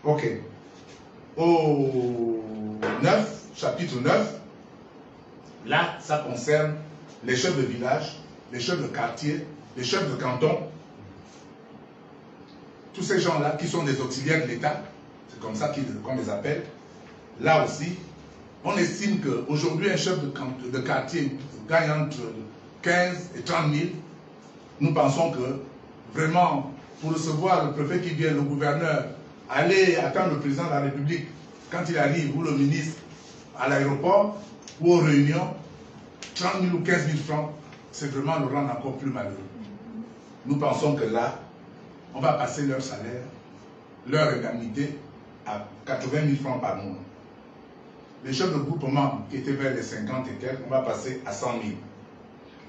Ok. Au 9, chapitre 9, là, ça concerne les chefs de village, les chefs de quartier, les chefs de canton. Tous ces gens-là qui sont des auxiliaires de l'État, c'est comme ça qu'on les appelle. Là aussi, on estime qu'aujourd'hui, un chef de quartier gagne entre 15 et 30 000. Nous pensons que vraiment, pour recevoir le préfet qui vient, le gouverneur, aller attendre le président de la République quand il arrive, ou le ministre à l'aéroport, ou aux réunions, 30 000 ou 15 000 francs, c'est vraiment le rendre encore plus malheureux. Nous pensons que là, on va passer leur salaire, leur indemnité à 80 000 francs par mois. Les chefs de groupement qui étaient vers les 50 et quelques, on va passer à 100 000.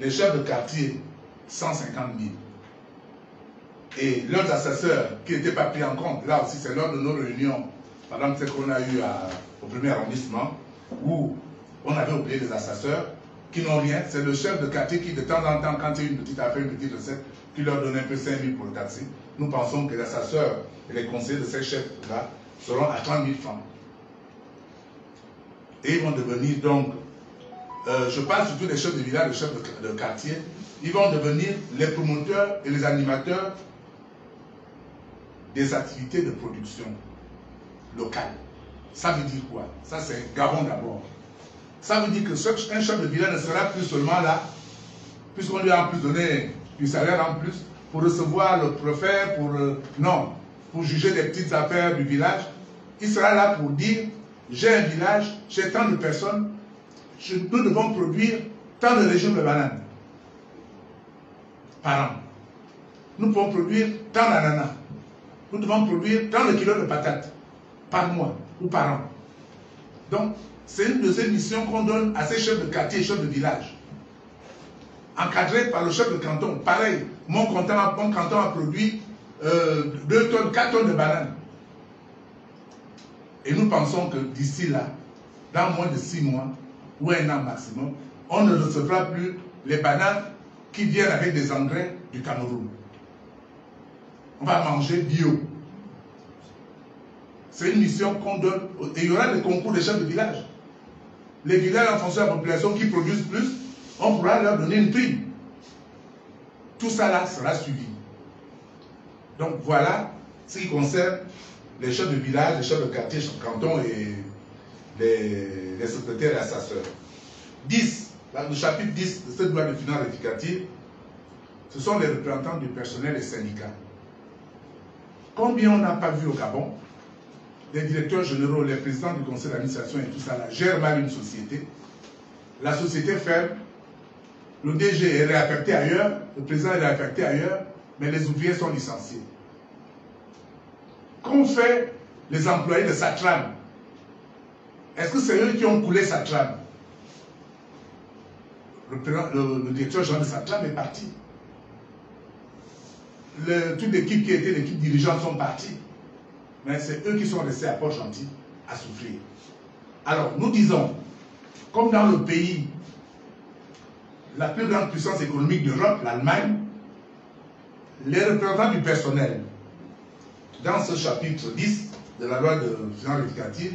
Les chefs de quartier, 150 000. Et leurs assesseurs qui n'étaient pas pris en compte, là aussi c'est lors de nos réunions, par exemple celle qu'on a eues au premier arrondissement, où on avait oublié les assesseurs qui n'ont rien. C'est le chef de quartier qui de temps en temps, quand il y a une petite affaire, une petite recette, qui leur donne un peu 5 000 pour le taxi. Nous pensons que les assesseurs et les conseillers de ces chefs-là seront à 30 000 francs. Et ils vont devenir donc, je parle surtout des chefs de village, des chefs de quartier, ils vont devenir les promoteurs et les animateurs des activités de production locale. Ça veut dire quoi? Ça c'est Gabon d'abord. Ça veut dire que un chef de village ne sera plus seulement là, puisqu'on lui a en plus donné du salaire en plus, pour recevoir le préfet, non, pour juger des petites affaires du village. Il sera là pour dire, j'ai un village, j'ai tant de personnes, nous devons produire tant de régions de bananes par an. Nous pouvons produire tant d'ananas. Nous devons produire tant de kilos de patates par mois ou par an. Donc, c'est une de ces missions qu'on donne à ces chefs de quartier et chefs de village. Encadrés par le chef de canton. Pareil, mon canton a produit 2 tonnes, 4 tonnes de bananes. Et nous pensons que d'ici là, dans moins de 6 mois, ou 1 an maximum, on ne recevra plus les bananes qui viennent avec des engrais du Cameroun. On va manger bio. C'est une mission qu'on donne. Et il y aura des concours des chefs de village. Les villages en fonction de la population qui produisent plus, on pourra leur donner une prime. Tout ça là sera suivi. Donc voilà ce qui concerne les chefs de village, les chefs de quartier, chefs de canton et les secrétaires et assesseurs. 10, le chapitre 10 de cette loi de finances rectificative, ce sont les représentants du personnel et syndicats. Combien on n'a pas vu au Gabon, les directeurs généraux, les présidents du conseil d'administration et tout ça là, gèrent mal une société, la société ferme, le DG est réaffecté ailleurs, le président est réaffecté ailleurs, mais les ouvriers sont licenciés. Qu'ont fait les employés de Satram? Est-ce que c'est eux qui ont coulé Satram? Le directeur général de Satram est parti. Toute l'équipe qui était l'équipe dirigeante sont partis. Mais c'est eux qui sont restés à Port-Gentil à souffrir. Alors, nous disons, comme dans le pays, la plus grande puissance économique d'Europe, l'Allemagne, les représentants du personnel, dans ce chapitre 10 de la loi de finances rectificative,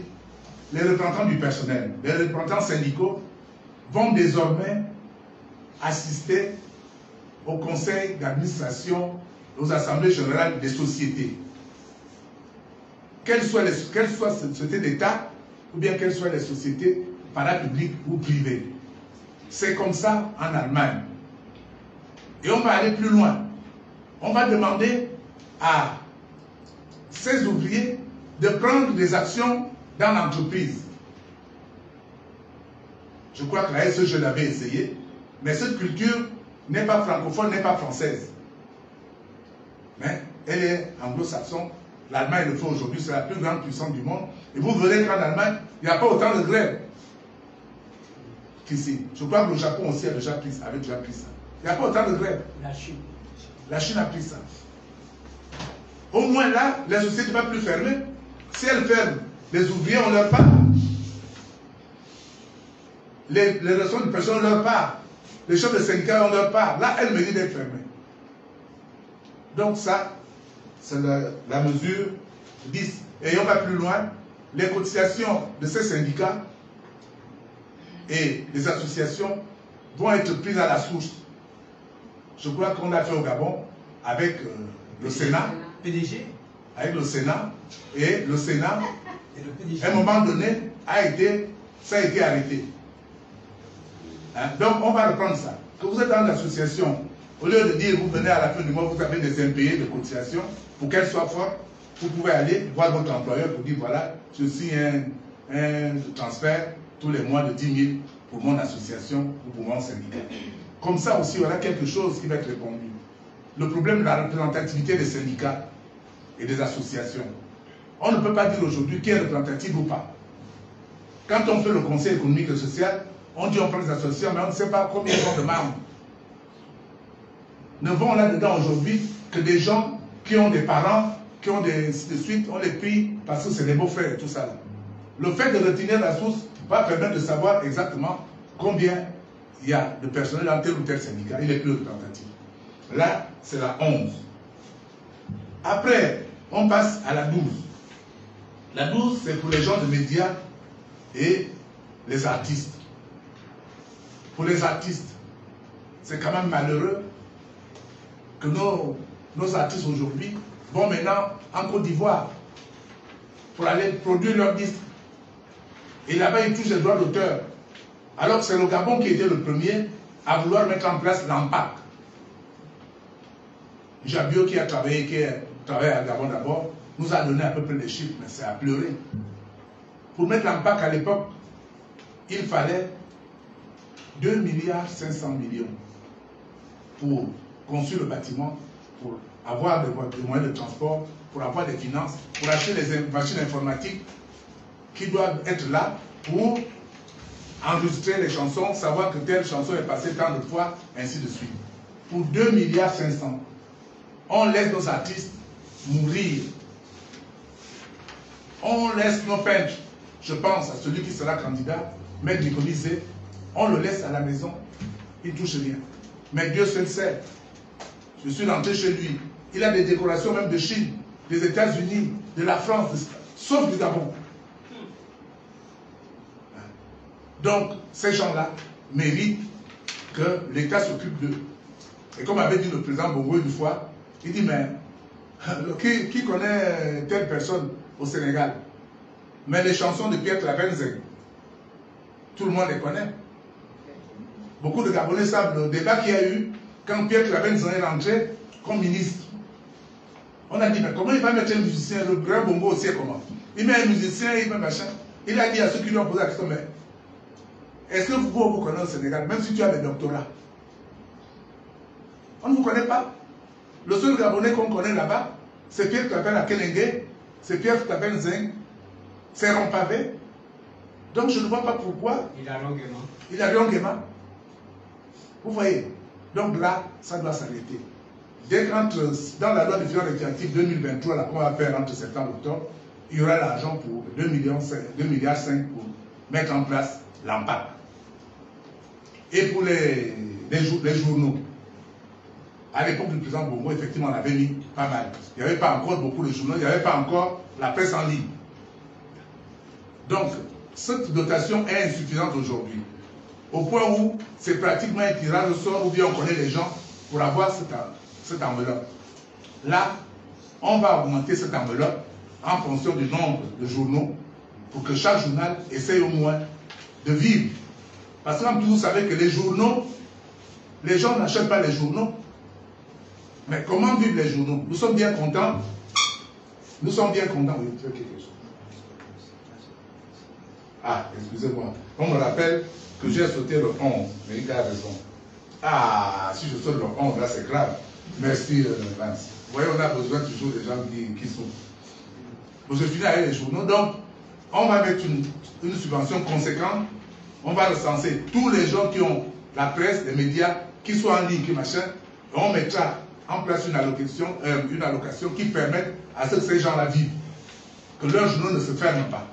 les représentants du personnel, les représentants syndicaux vont désormais assister au conseil d'administration, aux assemblées générales des sociétés. Qu'elles soient les sociétés d'État ou bien qu'elles soient les sociétés parapubliques ou privées. C'est comme ça en Allemagne. Et on va aller plus loin. on va demander à ces ouvriers de prendre des actions dans l'entreprise. Je crois que la SE, je l'avais essayé, mais cette culture n'est pas francophone, n'est pas française. Mais elle est anglo-saxonne. L'Allemagne le fait aujourd'hui, c'est la plus grande puissance du monde. Et vous verrez qu'en Allemagne, il n'y a pas autant de grèves qu'ici. Je crois que le Japon aussi avait déjà pris ça. Il n'y a pas autant de grèves. La Chine a pris ça. Au moins là, les sociétés ne vont plus fermer. Si elles ferment, les ouvriers ont leur part. Les ressources de personnes ont leur part. Les chefs de syndicats ont leur part. Là, elles méritent d'être fermées. Donc ça, c'est la mesure 10. Et on va plus loin. Les cotisations de ces syndicats et les associations vont être prises à la source. Je crois qu'on a fait au Gabon avec le Sénat. PDG. Avec le Sénat. Et le Sénat, à un moment donné, ça a été arrêté. Hein? Donc on va reprendre ça. Que vous êtes dans l'association, au lieu de dire vous venez à la fin du mois, vous avez des impayés de cotisation, pour qu'elle soit forte, vous pouvez aller voir votre employeur pour dire voilà, je signe un transfert tous les mois de 10 000 pour mon association ou pour mon syndicat. Comme ça aussi, il y aura quelque chose qui va être répondu. Le problème de la représentativité des syndicats et des associations. On ne peut pas dire aujourd'hui qui est représentatif ou pas. Quand on fait le conseil économique et social, on dit on prend les associations, mais on ne sait pas combien ils ont de membres. Ne vont là-dedans aujourd'hui que des gens qui ont des parents, qui ont ainsi de suite, on les prie parce que c'est des beaux-frères et tout ça. Là. Le fait de retenir la source va permettre de savoir exactement combien il y a de personnel dans tel ou tel syndicat. Il est plus représentatif. Là, c'est la 11. Après, on passe à la 12. La 12, c'est pour les gens de médias et les artistes. Pour les artistes, c'est quand même malheureux que nos artistes aujourd'hui vont maintenant en Côte d'Ivoire pour aller produire leurs disques. Et là-bas, ils touchent les droits d'auteur. Alors que c'est le Gabon qui était le premier à vouloir mettre en place l'AMPAC. Jabio qui a travaillé à Gabon d'abord, nous a donné à peu près les chiffres, mais c'est à pleurer. Pour mettre l'AMPAC à l'époque, il fallait 2,5 milliards pour construire le bâtiment, pour avoir des moyens de transport, pour avoir des finances, pour acheter les machines informatiques qui doivent être là pour enregistrer les chansons, savoir que telle chanson est passée tant de fois, ainsi de suite. Pour 2,5 milliards, on laisse nos artistes mourir. On laisse nos peintres, je pense à celui qui sera candidat, Maître Nicolisé, on le laisse à la maison, il ne touche rien. Mais Dieu seul sait. Je suis rentré chez lui. Il a des décorations même de Chine, des États-Unis, de la France, sauf du Gabon. Donc, ces gens-là méritent que l'État s'occupe d'eux. Et comme avait dit le président Bongo une fois, il dit, mais qui connaît telle personne au Sénégal? Mais les chansons de Pierre Claver-Nzeng, tout le monde les connaît. Beaucoup de Gabonais savent le débat qu'il y a eu quand Pierre Claver-Nzeng est rentré comme ministre. On a dit, mais comment il va mettre un musicien? Le grand Bongo aussi, comment? Il met un musicien, il met machin. Il a dit à ceux qui lui ont posé la question, mais est-ce que vous connaissez au Sénégal, même si tu as des doctorats? On ne vous connaît pas. Le seul Gabonais qu'on connaît là-bas, c'est Pierre Claver-Akelenge, c'est Pierre Claver-Nzeng, c'est Rompavé. Donc je ne vois pas pourquoi. Il a longuement. Il a longuement. Vous voyez. Donc là, ça doit s'arrêter. Dès qu'entre dans la loi de finances rectificative 2023, là qu'on va faire entre septembre et octobre, il y aura l'argent pour 2,5 milliards pour mettre en place l'AMPAC. Et pour les journaux, à l'époque du président Bongo, effectivement, on avait mis pas mal. Il n'y avait pas encore beaucoup de journaux, il n'y avait pas encore la presse en ligne. Donc, cette dotation est insuffisante aujourd'hui. Au point où c'est pratiquement un tirage au sort, ou bien on connaît les gens pour avoir cette enveloppe. Là, on va augmenter cette enveloppe en fonction du nombre de journaux pour que chaque journal essaye au moins de vivre. Parce que comme vous savez que les journaux, les gens n'achètent pas les journaux. Mais comment vivent les journaux? Nous sommes bien contents. Nous sommes bien contents. Oui, tu veux quelque chose? Ah, excusez-moi. On me rappelle que j'ai sauté le 11. Mais il a raison. Ah, si je saute le 11, là c'est grave. Merci, Vance. Vous voyez, on a besoin toujours des gens qui sont. Donc, je finis avec les journaux. Donc, on va mettre une subvention conséquente. On va recenser tous les gens qui ont la presse, les médias, qui sont en ligne, qui machin. Et on mettra en place une allocation qui permette à ce que ces gens-là vivent. Que leurs journaux ne se ferment pas.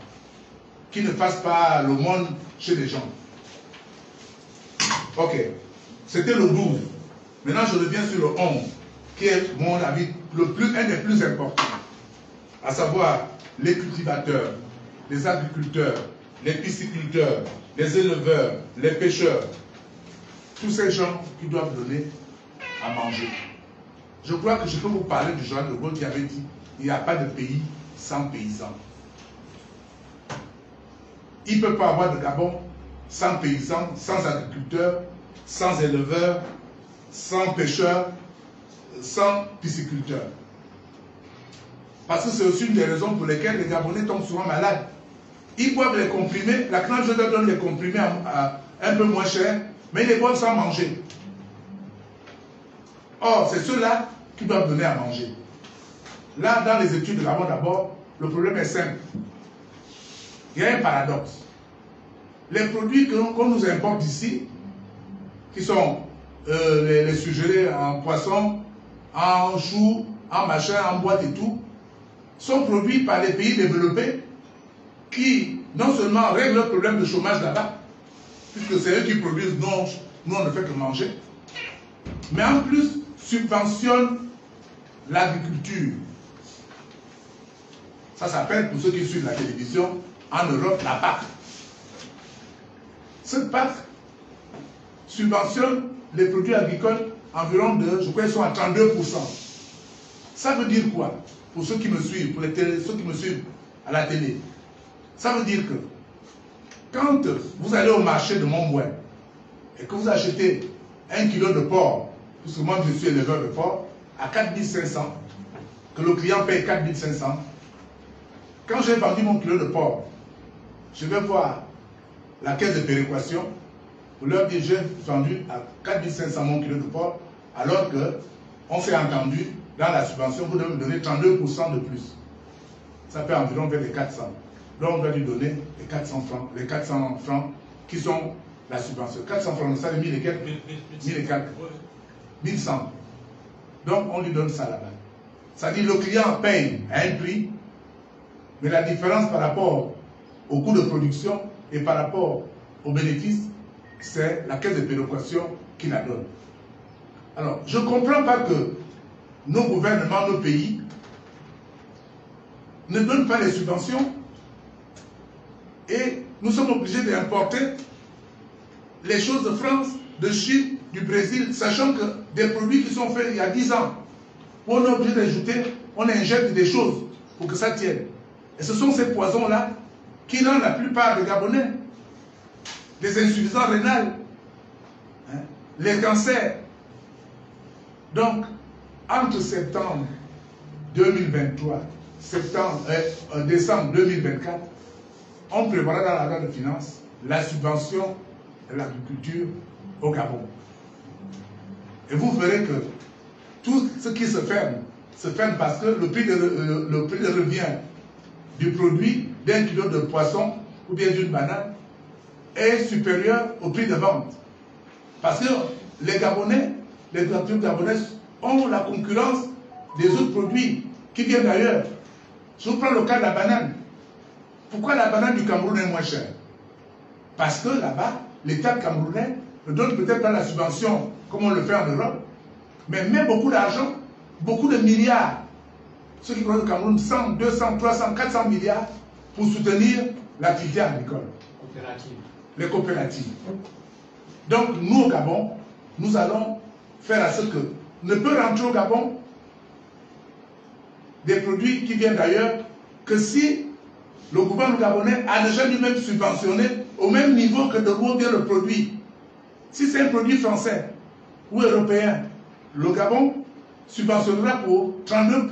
Qu'ils ne fassent pas le monde chez les gens. Ok. C'était le 12. Maintenant, je reviens sur le 11, qui est, mon avis, un des plus importants. À savoir, les cultivateurs, les agriculteurs, les pisciculteurs, les éleveurs, les pêcheurs. Tous ces gens qui doivent donner à manger. Je crois que je peux vous parler du général de Gaulle qui avait dit il n'y a pas de pays sans paysans. Il ne peut pas avoir de Gabon sans paysans, sans agriculteurs, sans éleveurs, sans pêcheurs, sans pisciculteurs. Parce que c'est aussi une des raisons pour lesquelles les Gabonais tombent souvent malades. Ils boivent les comprimés, la CNAF leur donne les comprimés un peu moins cher, mais ils les boivent sans manger. Or, c'est ceux-là qui doivent donner à manger. Là, dans les études de Gabon d'abord, le problème est simple. Il y a un paradoxe. Les produits qu'on nous importe d'ici, qui sont les surgelés en poisson, en choux, en machin, en boîte et tout, sont produits par les pays développés qui, non seulement règlent le problème de chômage là-bas, puisque c'est eux qui produisent, nous on ne fait que manger, mais en plus subventionnent l'agriculture. Ça s'appelle, pour ceux qui suivent la télévision, en Europe, la PAC. Cette PAC subventionne les produits agricoles environ de, je crois qu'ils sont à 32%. Ça veut dire quoi? Pour ceux qui me suivent, pour ceux qui me suivent à la télé. Ça veut dire que quand vous allez au marché de Montbouin et que vous achetez 1 kilo de porc, puisque moi je suis éleveur de porc, à 4500, que le client paye 4500, quand j'ai vendu mon kilo de porc, je vais voir la caisse de péréquation pour leur dire j'ai vendu à 4500 mon kilo de porc, alors qu'on s'est entendu dans la subvention, vous devez me donner 32% de plus. Ça fait environ vers les 400. Donc on doit lui donner les 400 francs qui sont la subvention. 400 francs, ça fait 1000 et quelques. 1000 et quelques. 1100. Donc on lui donne ça là-bas. Ça dit le client paye à un prix, mais la différence par rapport au coût de production et par rapport aux bénéfices, c'est la caisse de péréquation qui la donne. Alors, je ne comprends pas que nos gouvernements, nos pays, ne donnent pas les subventions et nous sommes obligés d'importer les choses de France, de Chine, du Brésil, sachant que des produits qui sont faits il y a 10 ans, où on est obligé d'ajouter, on injecte des choses pour que ça tienne. Et ce sont ces poisons-là qui rendent la plupart des Gabonais des insuffisances rénales, hein, les cancers. Donc, entre septembre 2023, décembre 2024, on prévoira dans la loi de finances la subvention de l'agriculture au Gabon. Et vous verrez que tout ce qui se ferme parce que le prix de revient du produit d'un kilo de poisson ou bien d'une banane est supérieur au prix de vente. Parce que les Gabonais, les agriculteurs gabonais ont la concurrence des autres produits qui viennent d'ailleurs. Je vous prends le cas de la banane. Pourquoi la banane du Cameroun est moins chère? Parce que là-bas, l'État camerounais ne donne peut-être pas la subvention comme on le fait en Europe, mais met beaucoup d'argent, beaucoup de milliards. Ceux qui produisent au Cameroun, 100, 200, 300, 400 milliards pour soutenir l'activité agricole. Les coopératives. Donc, nous, au Gabon, nous allons faire à ce que ne peut rentrer au Gabon des produits qui viennent d'ailleurs que si le gouvernement gabonais a déjà lui-même subventionné au même niveau que de où vient le produit. Si c'est un produit français ou européen, le Gabon subventionnera pour 32%.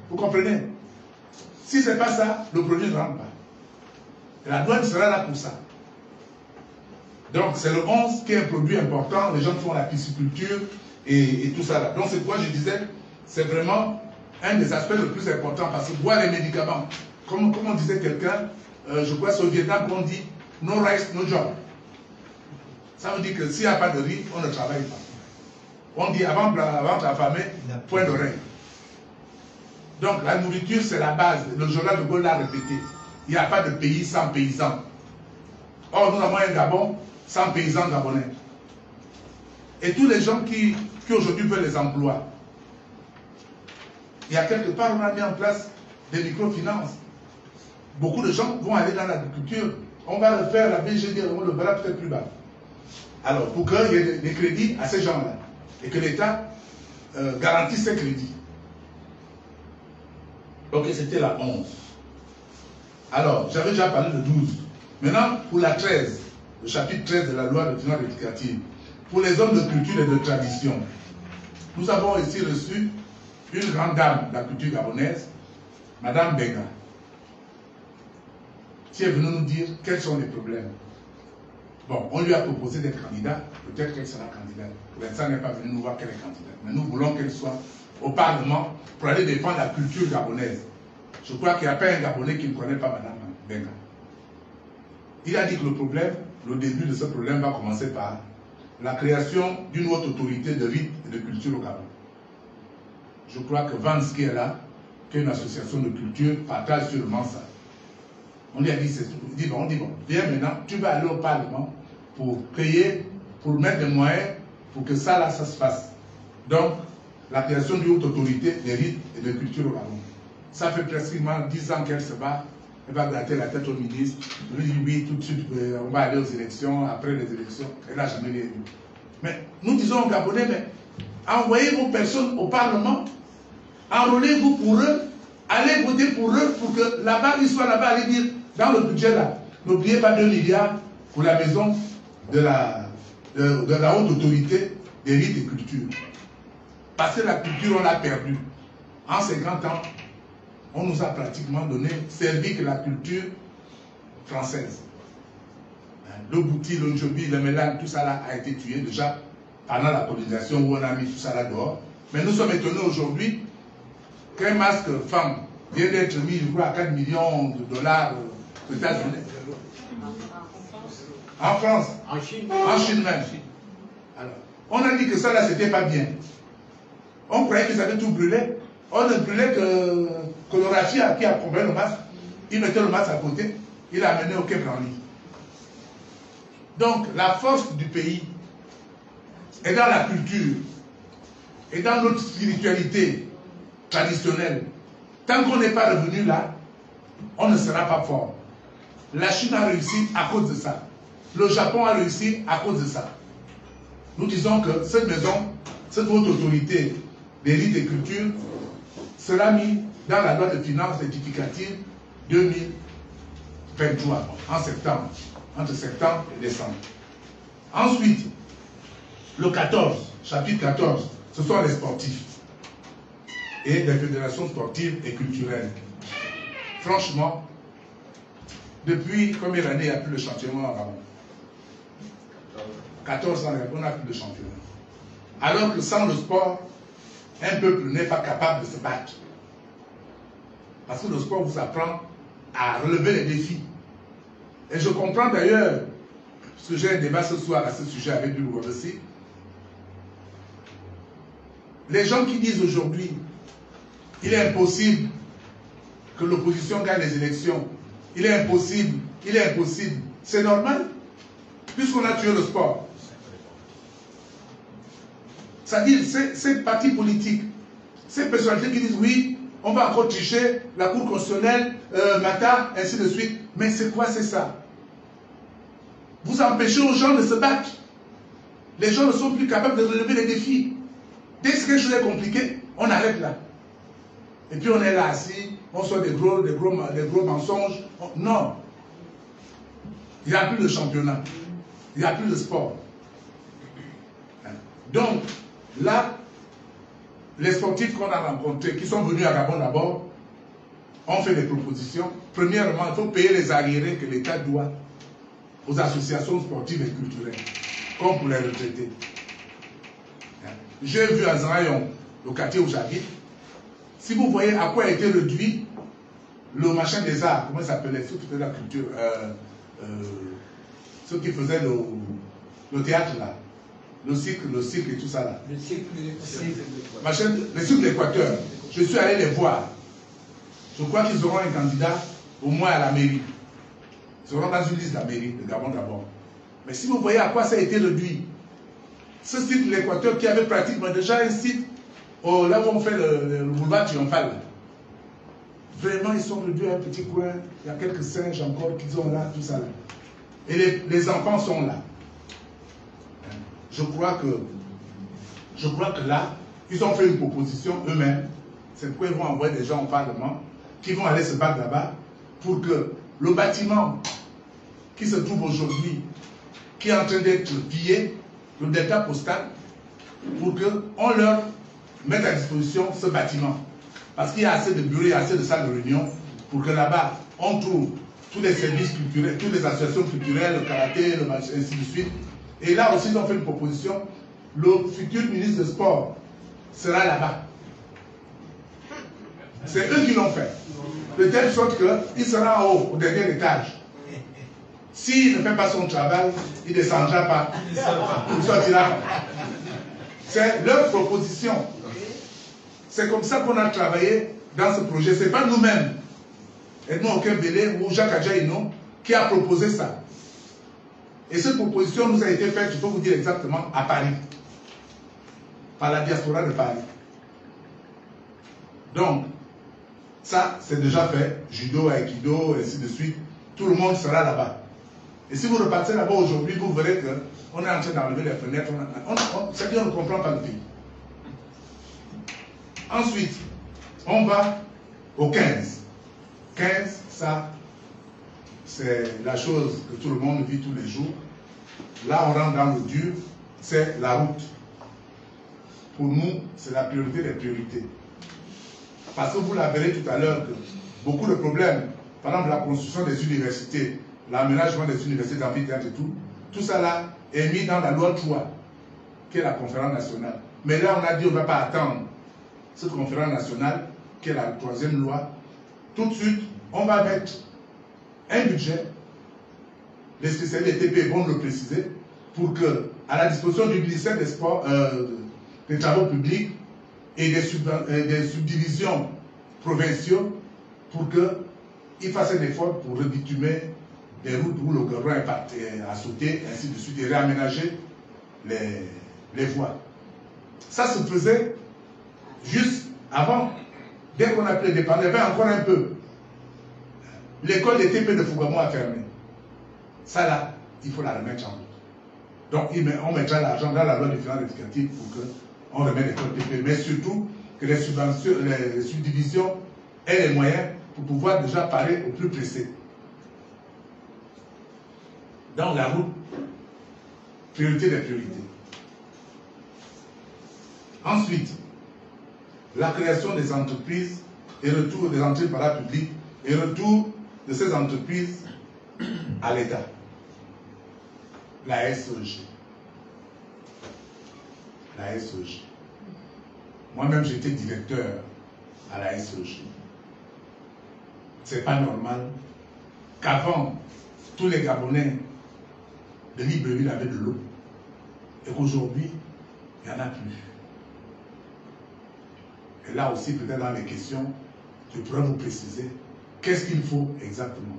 Vous comprenez? Si ce n'est pas ça, le produit ne rentre pas. Et la douane sera là pour ça. Donc c'est le 11 qui est un produit important, les gens font la pisciculture et tout ça là. Donc c'est pourquoi je disais, c'est vraiment un des aspects les plus importants, parce que boire les médicaments, comme on disait quelqu'un, je crois c'est au Vietnam qu'on dit no rice, no job. Ça veut dire que s'il n'y a pas de riz, on ne travaille pas. On dit avant d'affamer, point d'oreille. Donc la nourriture c'est la base, le journal de Gaulle l'a répété. Il n'y a pas de pays sans paysans. Or nous avons un Gabon sans paysans gabonais. Et tous les gens qui aujourd'hui veulent les emplois, il y a quelque part, on a mis en place des microfinances. Beaucoup de gens vont aller dans l'agriculture. On va le faire, la BGD, on le verra peut-être plus bas. Alors, pour qu'il y ait des crédits à ces gens-là, et que l'État garantisse ces crédits. Ok, c'était la 11. Alors, j'avais déjà parlé de 12. Maintenant, pour la 13, le chapitre 13 de la loi de finances rectificative, pour les hommes de culture et de tradition, nous avons ici reçu une grande dame de la culture gabonaise, Madame Benga, qui est venue nous dire quels sont les problèmes. Bon, on lui a proposé des candidats, peut-être qu'elle sera candidate. Pour l'instant, elle n'est pas venue nous voir qu'elle est candidate. Mais nous voulons qu'elle soit au Parlement pour aller défendre la culture gabonaise. Je crois qu'il n'y a pas un Gabonais qui ne connaît pas Madame Benga. Il a dit que le problème, le début de ce problème va commencer par la création d'une autre autorité de rite et de culture au Gabon. Je crois que Vance qui est là, qui est une association de culture, partage sûrement ça. On lui a dit, on dit bon, viens maintenant, tu vas aller au Parlement pour payer, pour mettre des moyens pour que ça là, ça se fasse. Donc, la création d'une autre autorité des rites et de culture au Gabon. Ça fait presque 10 ans qu'elle se bat. Elle va gratter la tête au ministre. Il lui dit oui, tout de suite, on va aller aux élections, après les élections. Elle n'a jamais rien vu. Mais nous disons aux Gabonais, mais envoyez vos personnes au Parlement, enrôlez-vous pour eux, allez voter pour eux, pour que là-bas, ils soient là-bas, allez dire, dans le budget là, n'oubliez pas 2 milliards pour la maison de la haute autorité des rites et cultures. Parce que la culture, on l'a perdue. En 50 ans, on nous a pratiquement servi que la culture française. Le bouti, le njobi, le mélange, tout ça là a été tué déjà pendant la colonisation où on a mis tout ça là dehors. Mais nous sommes étonnés aujourd'hui qu'un masque femme vient d'être mis, je crois, à 4 millions de dollars aux États-Unis. En France. En Chine. En Chine même. Alors, on a dit que ça là, c'était pas bien. On croyait qu'ils avaient tout brûlé. On ne brûlait que le rafia qui a accompagné le masque. Il mettait le masque à côté. Il a amené au Quai Branly. Donc, la force du pays est dans la culture, et dans notre spiritualité traditionnelle. Tant qu'on n'est pas revenu là, on ne sera pas fort. La Chine a réussi à cause de ça. Le Japon a réussi à cause de ça. Nous disons que cette maison, cette haute autorité des rites et cultures sera mise dans la loi de finances rectificative 2023, en septembre, entre septembre et décembre. Ensuite, le 14, chapitre 14, ce sont les sportifs et les fédérations sportives et culturelles. Franchement, depuis combien d'années il n'y a plus de championnat en Gabon? 14 ans, on n'a plus de championnat. Alors que sans le sport, un peuple n'est pas capable de se battre. Parce que le sport vous apprend à relever les défis. Et je comprends d'ailleurs, parce que j'ai un débat ce soir à ce sujet avec Bill aussi, les gens qui disent aujourd'hui il est impossible que l'opposition gagne les élections, il est impossible, c'est normal, puisqu'on a tué le sport. C'est-à-dire, ces partis politiques, ces personnalités qui disent oui, on va encore tricher, la Cour constitutionnelle, Mata, ainsi de suite. Mais c'est quoi, c'est ça? Vous empêchez aux gens de se battre. Les gens ne sont plus capables de relever les défis. Dès que quelque chose est compliqué, on arrête là. Et puis on est là assis, on sort des gros mensonges. Non. Il n'y a plus de championnat. Il n'y a plus de sport. Donc, là, les sportifs qu'on a rencontrés, qui sont venus à Gabon d'abord, ont fait des propositions. Premièrement, il faut payer les arriérés que l'État doit aux associations sportives et culturelles, comme pour les retraités. J'ai vu à Zarayon, le quartier où j'habite, si vous voyez à quoi a été réduit le machin des arts, comment ça s'appelait, ceux qui faisaient la culture, ceux qui faisaient le théâtre là, le cirque et tout ça là. Le cirque de l'Équateur. Je suis allé les voir. Je crois qu'ils auront un candidat au moins à la mairie. Ils seront dans une liste de la mairie de Gabon d'abord. Mais si vous voyez à quoi ça a été réduit, ce site de l'Équateur qui avait pratiquement déjà un site là où on fait le boulevard triomphal. Vraiment, ils sont réduits à un petit coin. Il y a quelques singes encore qu'ils ont là, tout ça là. Et les enfants sont là. Je crois que là, ils ont fait une proposition eux-mêmes. C'est pourquoi ils vont envoyer des gens au Parlement qui vont aller se battre là-bas pour que le bâtiment qui se trouve aujourd'hui, qui est en train d'être pillé, le delta postal, pour qu'on leur mette à disposition ce bâtiment. Parce qu'il y a assez de bureaux, il y a assez de salles de réunion pour que là-bas, on trouve tous les services culturels, toutes les associations culturelles, le karaté, le match, ainsi de suite. Et là aussi, ils ont fait une proposition. Le futur ministre des Sports sera là-bas. C'est eux qui l'ont fait. De telle sorte qu'il sera en haut, au dernier étage. S'il ne fait pas son travail, il ne descendra pas. Il ne sortira pas. C'est leur proposition. C'est comme ça qu'on a travaillé dans ce projet. Ce n'est pas nous-mêmes, Edmond Okembele ou Jacques Adjaïno, qui a proposé ça. Et cette proposition nous a été faite, je peux vous dire exactement, à Paris. Par la diaspora de Paris. Donc, ça, c'est déjà fait. Judo, Aikido, ainsi de suite. Tout le monde sera là-bas. Et si vous repartez là-bas aujourd'hui, vous verrez qu'on est en train d'enlever les fenêtres. C'est-à-dire qu'on ne comprend pas le pays. Ensuite, on va au 15. 15, ça, c'est la chose que tout le monde vit tous les jours. Là, on rentre dans le dur, c'est la route. Pour nous, c'est la priorité des priorités. Parce que vous la verrez tout à l'heure, que beaucoup de problèmes, par exemple la construction des universités, l'aménagement des universités d'amphithéâtre et tout ça là est mis dans la loi 3, qui est la conférence nationale. Mais là, on a dit on ne va pas attendre cette conférence nationale, qui est la troisième loi. Tout de suite, on va mettre un budget, les spécialistes des TP vont le préciser, pour que, à la disposition du ministère des Sports, des Travaux publics et des subdivisions provinciaux, pour qu'ils fassent un effort pour rebitumer des routes où le goudron a sauté, ainsi de suite, et réaménager les voies. Ça se faisait juste avant, dès qu'on a pris l'indépendance, il y avait encore un peu. L'école des TP de Fougamou a fermé. Ça là, il faut la remettre en route. Donc on mettra l'argent dans la loi de finances rectificative pour qu'on remette l'école TP. Mais surtout que les subdivisions aient les moyens pour pouvoir déjà parer au plus pressé. Dans la route, priorité des priorités. Ensuite, la création des entreprises et retour des entreprises parapubliques et retour de ces entreprises à l'État. La SEG. La SEG. Moi-même, j'étais directeur à la SEG. C'est pas normal qu'avant, tous les Gabonais de Libreville avaient de l'eau et qu'aujourd'hui, il n'y en a plus. Et là aussi, peut-être dans les questions, je pourrais vous préciser qu'est-ce qu'il faut exactement.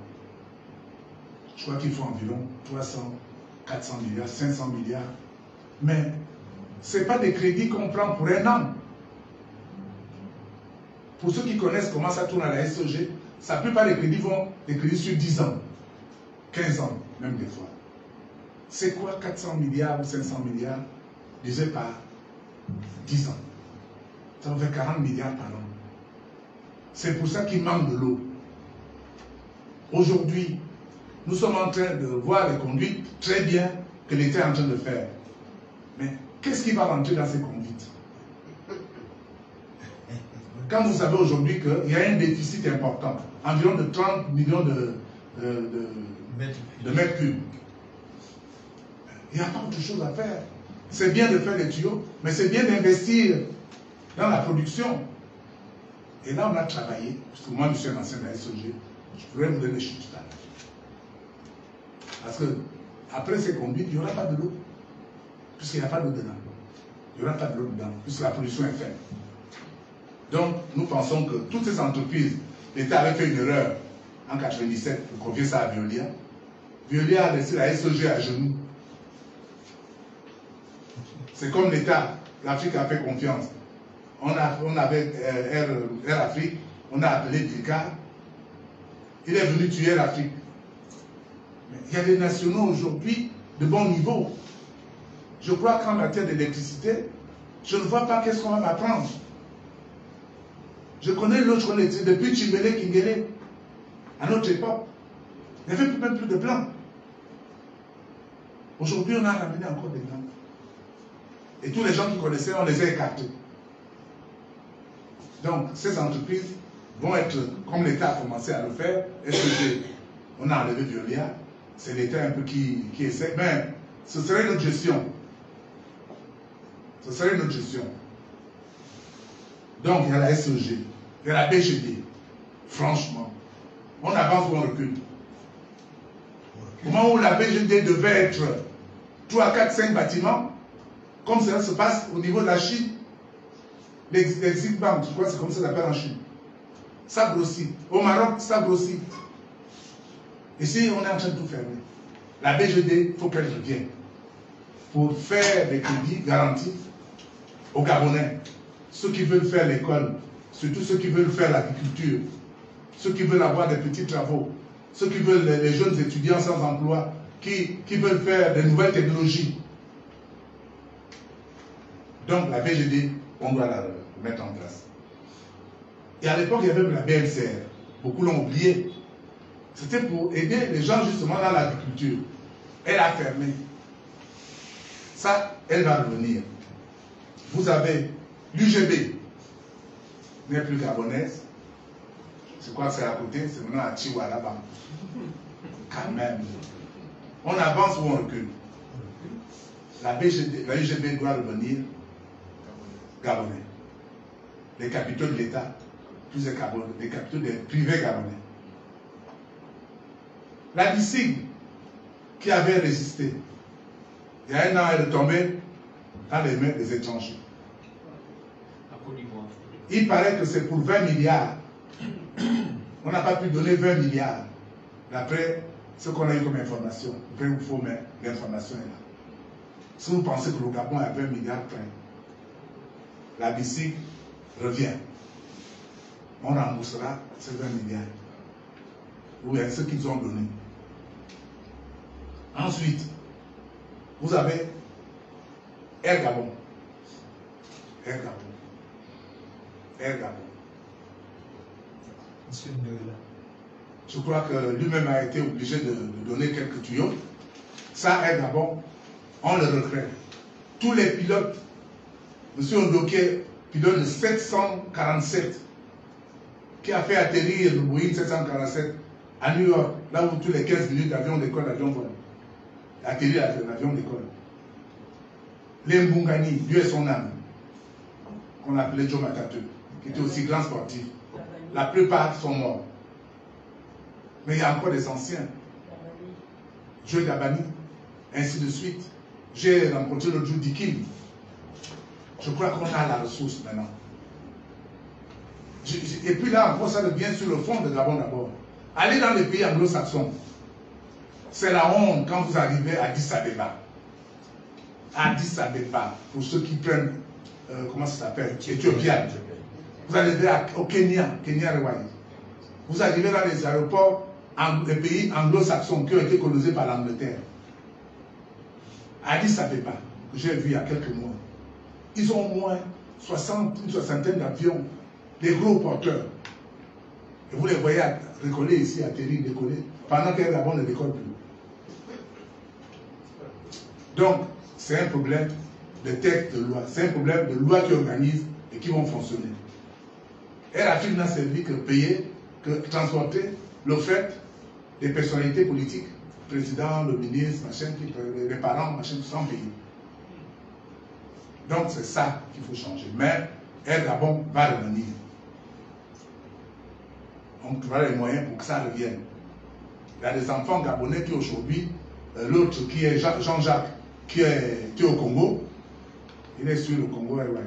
Je crois qu'il faut environ 300, 400 milliards, 500 milliards. Mais ce n'est pas des crédits qu'on prend pour un an. Pour ceux qui connaissent comment ça tourne à la SEG, la plupart des crédits vont des crédits sur 10 ans, 15 ans, même des fois. C'est quoi 400 milliards ou 500 milliards divisé par 10 ans? Ça va faire 40 milliards par an. C'est pour ça qu'il manque de l'eau. Aujourd'hui, nous sommes en train de voir les conduites très bien que l'État est en train de faire. Mais Qu'est-ce qui va rentrer dans ces conduites? Quand vous savez aujourd'hui qu'il y a un déficit important, environ de 30 millions de mètres cubes, il n'y a pas autre chose à faire. C'est bien de faire des tuyaux, mais c'est bien d'investir dans la production. Et là, on a travaillé, parce que moi, je suis un ancien de la SOG, je pourrais vous donner les chiffres tout à l'heure. Parce que, après ces conduites, il n'y aura pas de l'eau, puisqu'il n'y a pas d'eau dedans. Il n'y aura pas de l'eau dedans, puisque la pollution est faible. Donc, nous pensons que toutes ces entreprises, l'État avait fait une erreur en 1997 pour confier ça à Veolia. Veolia a laissé la SOG à genoux. C'est comme l'État, l'Afrique a fait confiance. On avait Air Afrique, on a appelé Tricard. Il est venu tuer l'Afrique. Il y a des nationaux aujourd'hui de bon niveau. Je crois qu'en matière d'électricité, je ne vois pas qu'est-ce qu'on va m'apprendre. Je connais l'autre depuis Chimbele Kingele, à notre époque. Il n'y avait même plus de blancs. Aujourd'hui, on a ramené encore des blancs. Et tous les gens qui connaissaient, on les a écartés. Donc, ces entreprises vont être, comme l'État a commencé à le faire, SEG, on a enlevé Veolia, c'est l'État un peu qui essaie, mais ce serait notre gestion. Ce serait notre gestion. Donc, il y a la SEG, il y a la BGD. Franchement, on avance ou on recule. Au moment où la BGD devait être 3, 4, 5 bâtiments, comme ça se passe au niveau de la Chine, les Exit Bank, je crois que c'est comme ça qu'on appelle en Chine. Ça grossit. Au Maroc, ça grossit. Ici, on est en train de tout fermer. La BGD, il faut qu'elle revienne pour faire des crédits garantis aux Gabonais. Ceux qui veulent faire l'école, surtout ceux qui veulent faire l'agriculture, ceux qui veulent avoir des petits travaux, ceux qui veulent, les jeunes étudiants sans emploi, qui veulent faire des nouvelles technologies. Donc la BGD, on doit la mettre en place. Et à l'époque, il y avait la BNCR. Beaucoup l'ont oublié. C'était pour aider les gens justement dans l'agriculture. Elle a fermé. Ça, elle va revenir. Vous avez l'UGB, n'est plus gabonaise. Je crois que c'est à côté, c'est maintenant à Chihuahua là-bas. Quand même. On avance ou on recule. La UGB doit revenir gabonais. Les capitaux de l'État, plus les capitaux des privés gabonais. La BICIG, qui avait résisté, il y a un an, elle est tombée dans les mains des étrangers. Il paraît que c'est pour 20 milliards. On n'a pas pu donner 20 milliards. D'après ce qu'on a eu comme information, vrai ou faux, mais l'information est là. Si vous pensez que le Gabon a 20 milliards près, la BICIG revient. On remboursera ces 20 milliards. Ou ce qu'ils ont donné. Ensuite, vous avez Air Gabon. Air Gabon. Air Gabon. Monsieur Ndela. Je crois que lui-même a été obligé de donner quelques tuyaux. Ça, Air Gabon, on le regrette. Tous les pilotes, M. Ondoké, pilote de 747, qui a fait atterrir le Boeing 747 à New York, là où tous les 15 minutes l'avion décolle, l'avion vole. Atterrir l'avion décolle. Les Mbungani, Dieu est son âme, qu'on appelait Joe Matateu, qui était aussi grand sportif. La plupart sont morts. Mais il y a encore des anciens. Joe Gabani, ainsi de suite. J'ai rencontré l'autre jour Dikin. Je crois qu'on a la ressource maintenant. Et puis là, encore, ça revient sur le fond de Gabon d'abord. Allez dans les pays anglo-saxons. C'est la honte quand vous arrivez à Addis Abeba. Addis Abeba, pour ceux qui prennent, comment ça s'appelle, Éthiopienne. Vous arrivez au Kenya, Rwanda. Vous arrivez dans les aéroports, les pays anglo-saxons qui ont été colonisés par l'Angleterre. Addis Abeba, que j'ai vu il y a quelques mois. Ils ont au moins une soixantaine d'avions, des gros porteurs. Et vous les voyez décoller ici, atterrir, décoller, pendant que Gabon ne décolle plus. Donc, c'est un problème de textes de loi. C'est un problème de loi qui organisent et qui vont fonctionner. Air Afrique n'a servi que payer, que transporter le fait des personnalités politiques, le président, le ministre, machin, les parents, machin, sans payer. Donc c'est ça qu'il faut changer. Mais Air Gabon va revenir. On trouvera les moyens pour que ça revienne. Il y a des enfants gabonais qui aujourd'hui, l'autre qui est Jean-Jacques, qui est au Congo, il est sur le Congo Airways.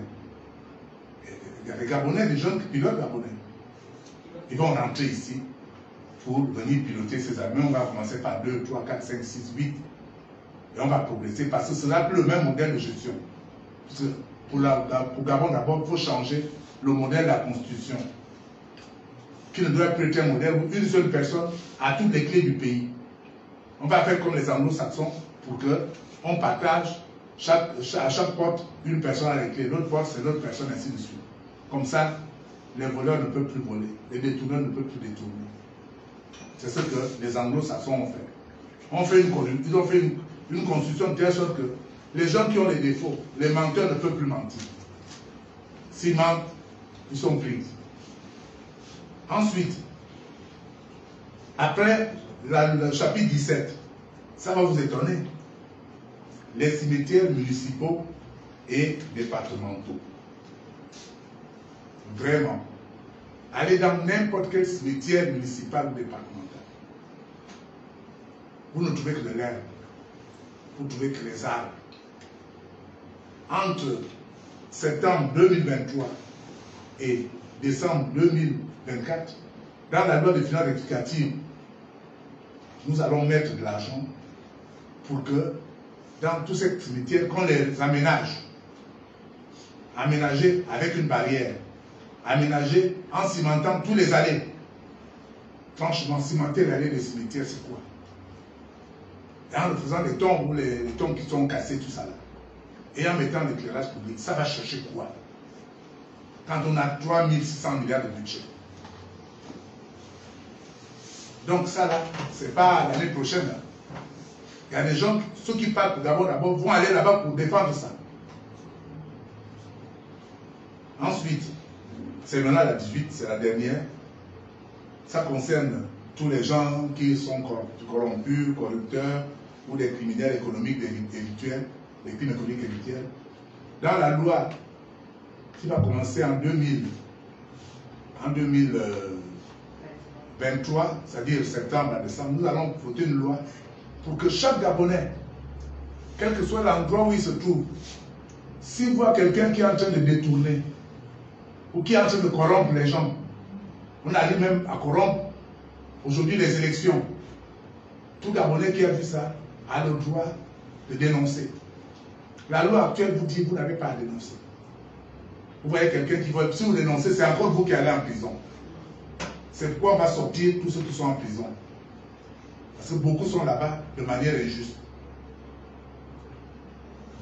Il y a des Gabonais, des jeunes pilotes gabonais. Ils vont rentrer ici pour venir piloter ces avions. On va commencer par 2, 3, 4, 5, 6, 8. Et on va progresser parce que ce sera plus le même modèle de gestion. Parce que pour Gabon, d'abord, il faut changer le modèle de la Constitution. Qui ne doit plus être un modèle où une seule personne a toutes les clés du pays. On va faire comme les anglo-saxons pour qu'on partage à chaque porte, une personne a les clés. L'autre porte, c'est l'autre personne, ainsi de suite. Comme ça, les voleurs ne peuvent plus voler. Les détourneurs ne peuvent plus détourner. C'est ce que les anglo-saxons ont fait. Ils ont fait une constitution de telle sorte que les gens qui ont les défauts, les menteurs ne peuvent plus mentir. S'ils mentent, ils sont pris. Ensuite, après le chapitre 17, ça va vous étonner. Les cimetières municipaux et départementaux. Vraiment. Allez dans n'importe quel cimetière municipal ou départemental. Vous ne trouvez que de l'herbe. Vous ne trouvez que les arbres. Entre septembre 2023 et décembre 2024, dans la loi de finances rectificative, nous allons mettre de l'argent pour que dans tous ces cimetières, qu'on les aménage. Aménager avec une barrière. Aménager en cimentant tous les allées. Franchement, cimenter l'allée des cimetières, c'est quoi? Et en faisant les tombes ou les tombes qui sont cassées, tout ça là. Et en mettant l'éclairage public, ça va chercher quoi? Quand on a 3600 milliards de budget. Donc ça là, c'est pas l'année prochaine. Là. Il y a des gens, ceux qui partent d'abord, vont aller là-bas pour défendre ça. Ensuite, c'est maintenant la 18, c'est la dernière. Ça concerne tous les gens qui sont corrompus, corrupteurs ou des criminels économiques délictuels, des crimes économiques délictuels. Dans la loi qui va commencer en 2023, c'est-à-dire septembre à décembre, nous allons voter une loi pour que chaque Gabonais, quel que soit l'endroit où il se trouve, s'il voit quelqu'un qui est en train de détourner ou qui est en train de corrompre les gens, on arrive même à corrompre aujourd'hui les élections. Tout Gabonais qui a vu ça a le droit de dénoncer. La loi actuelle vous dit que vous n'avez pas à dénoncer. Vous voyez quelqu'un qui veut, si vous dénoncez, c'est encore vous qui allez en prison. C'est pourquoi on va sortir tous ceux qui sont en prison. Parce que beaucoup sont là-bas de manière injuste.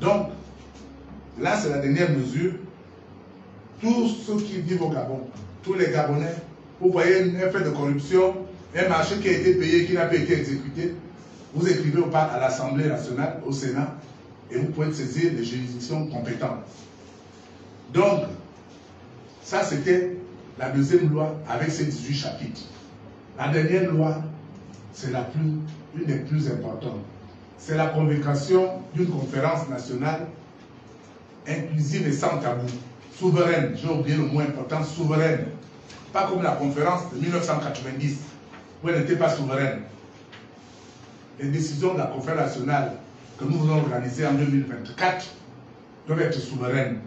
Donc, là c'est la dernière mesure. Tous ceux qui vivent au Gabon, tous les Gabonais, vous voyez un fait de corruption, un marché qui a été payé, qui n'a pas été exécuté, vous écrivez à l'Assemblée nationale, au Sénat, et vous pouvez saisir les juridictions compétentes. Donc, ça c'était la deuxième loi avec ses 18 chapitres. La dernière loi, c'est une des plus importantes. C'est la convocation d'une conférence nationale inclusive et sans tabou. Souveraine, j'ai oublié le mot important, souveraine. Pas comme la conférence de 1990, où elle n'était pas souveraine. Les décisions de la conférence nationale que nous voulons organiser en 2024 doivent être souveraines.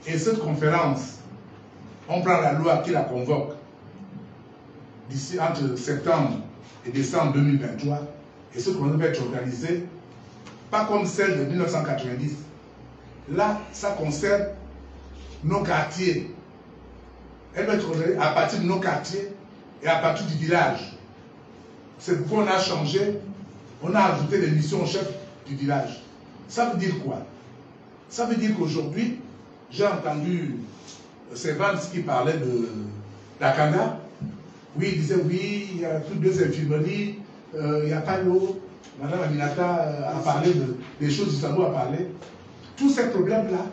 Et cette conférence, on prend la loi qui la convoque d'ici entre septembre et décembre 2023, et cette conférence va être organisée, pas comme celle de 1990. Là, ça concerne nos quartiers. Elle va être organisée à partir de nos quartiers et à partir du village. C'est pourquoi on a changé, on a ajouté les missions au chef du village. Ça veut dire quoi? Ça veut dire qu'aujourd'hui, j'ai entendu Servans qui parlait de d'Akanda. Oui, il disait oui, il y a toutes deux infirmeries, il n'y a pas l'eau. Madame Aminata a parlé des choses, Isano a parlé. tous ces problèmes-là,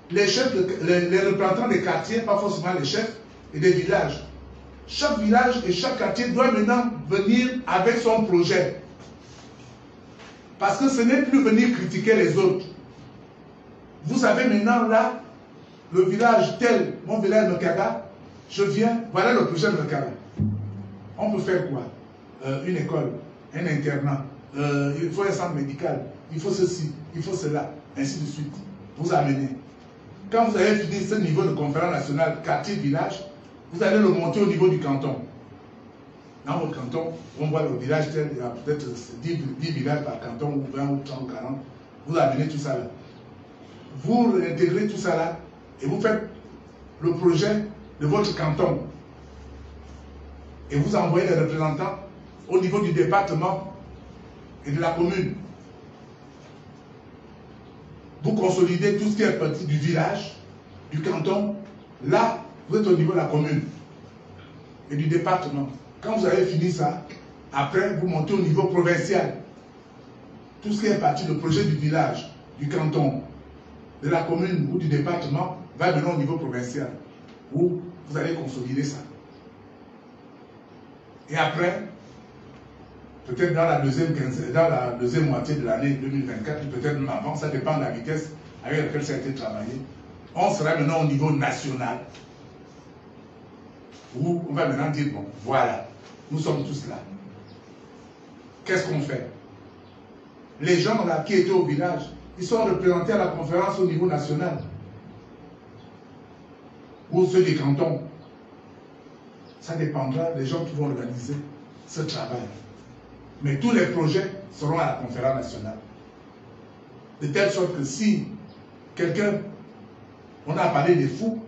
les chefs, les représentants des quartiers, pas forcément les chefs, et des villages. Chaque village et chaque quartier doit maintenant venir avec son projet. Parce que ce n'est plus venir critiquer les autres. Vous savez maintenant là, le village tel, mon village Nokada, je viens, voilà le projet de Nokada. On peut faire quoi? Une école, un internat, il faut un centre médical, il faut ceci, il faut cela, ainsi de suite. Vous amenez. Quand vous avez fini ce niveau de conférence nationale, quartier-village, vous allez le monter au niveau du canton. Dans votre canton, on voit le village tel, il y a peut-être 10 villages par canton, ou 20 ou 30, 40. Vous amenez tout ça là. Vous intégrez tout ça là, et vous faites le projet de votre canton. Et vous envoyez les représentants au niveau du département et de la commune. Vous consolidez tout ce qui est parti du village, du canton. Là, vous êtes au niveau de la commune et du département. Quand vous avez fini ça, après, vous montez au niveau provincial. Tout ce qui est parti du projet du village, du canton, de la commune ou du département va maintenant au niveau provincial, où vous allez consolider ça. Et après, peut-être dans la deuxième moitié de l'année 2024, peut-être même avant, ça dépend de la vitesse avec laquelle ça a été travaillé, on sera maintenant au niveau national, où on va maintenant dire, bon, voilà, nous sommes tous là. Qu'est-ce qu'on fait? Les gens là qui étaient au village, ils sont représentés à la conférence au niveau national. Ou ceux des cantons. Ça dépendra des gens qui vont organiser ce travail. Mais tous les projets seront à la conférence nationale. De telle sorte que si quelqu'un, on a parlé des fous,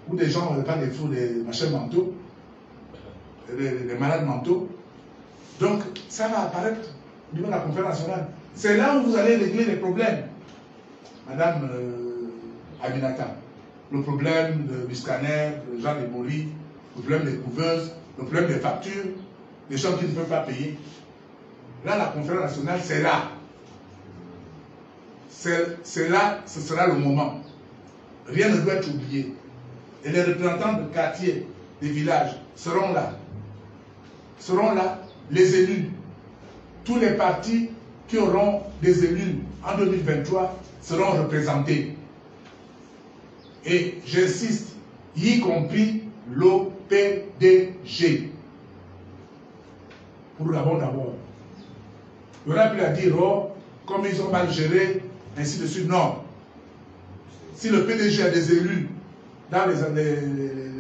ou des gens, on parle des fous, des machins mentaux, des malades mentaux, donc ça va apparaître au niveau de la conférence nationale. C'est là où vous allez régler les problèmes. Madame Aminata, le problème du scanner, de Jean de Mori, le problème des couveuses, le problème des factures, des gens qui ne peuvent pas payer. Là, la conférence nationale, c'est là. C'est là, ce sera le moment. Rien ne doit être oublié. Et les représentants de quartier, des villages, seront là. Seront là, les élus. Tous les partis qui auront des élus en 2023 seront représentés. Et j'insiste, y compris l'OPDG. Pour Gabon d'abord. Il aurait pu la dire, oh, comme ils ont mal géré, ainsi de suite. Non. Si le PDG a des élus dans les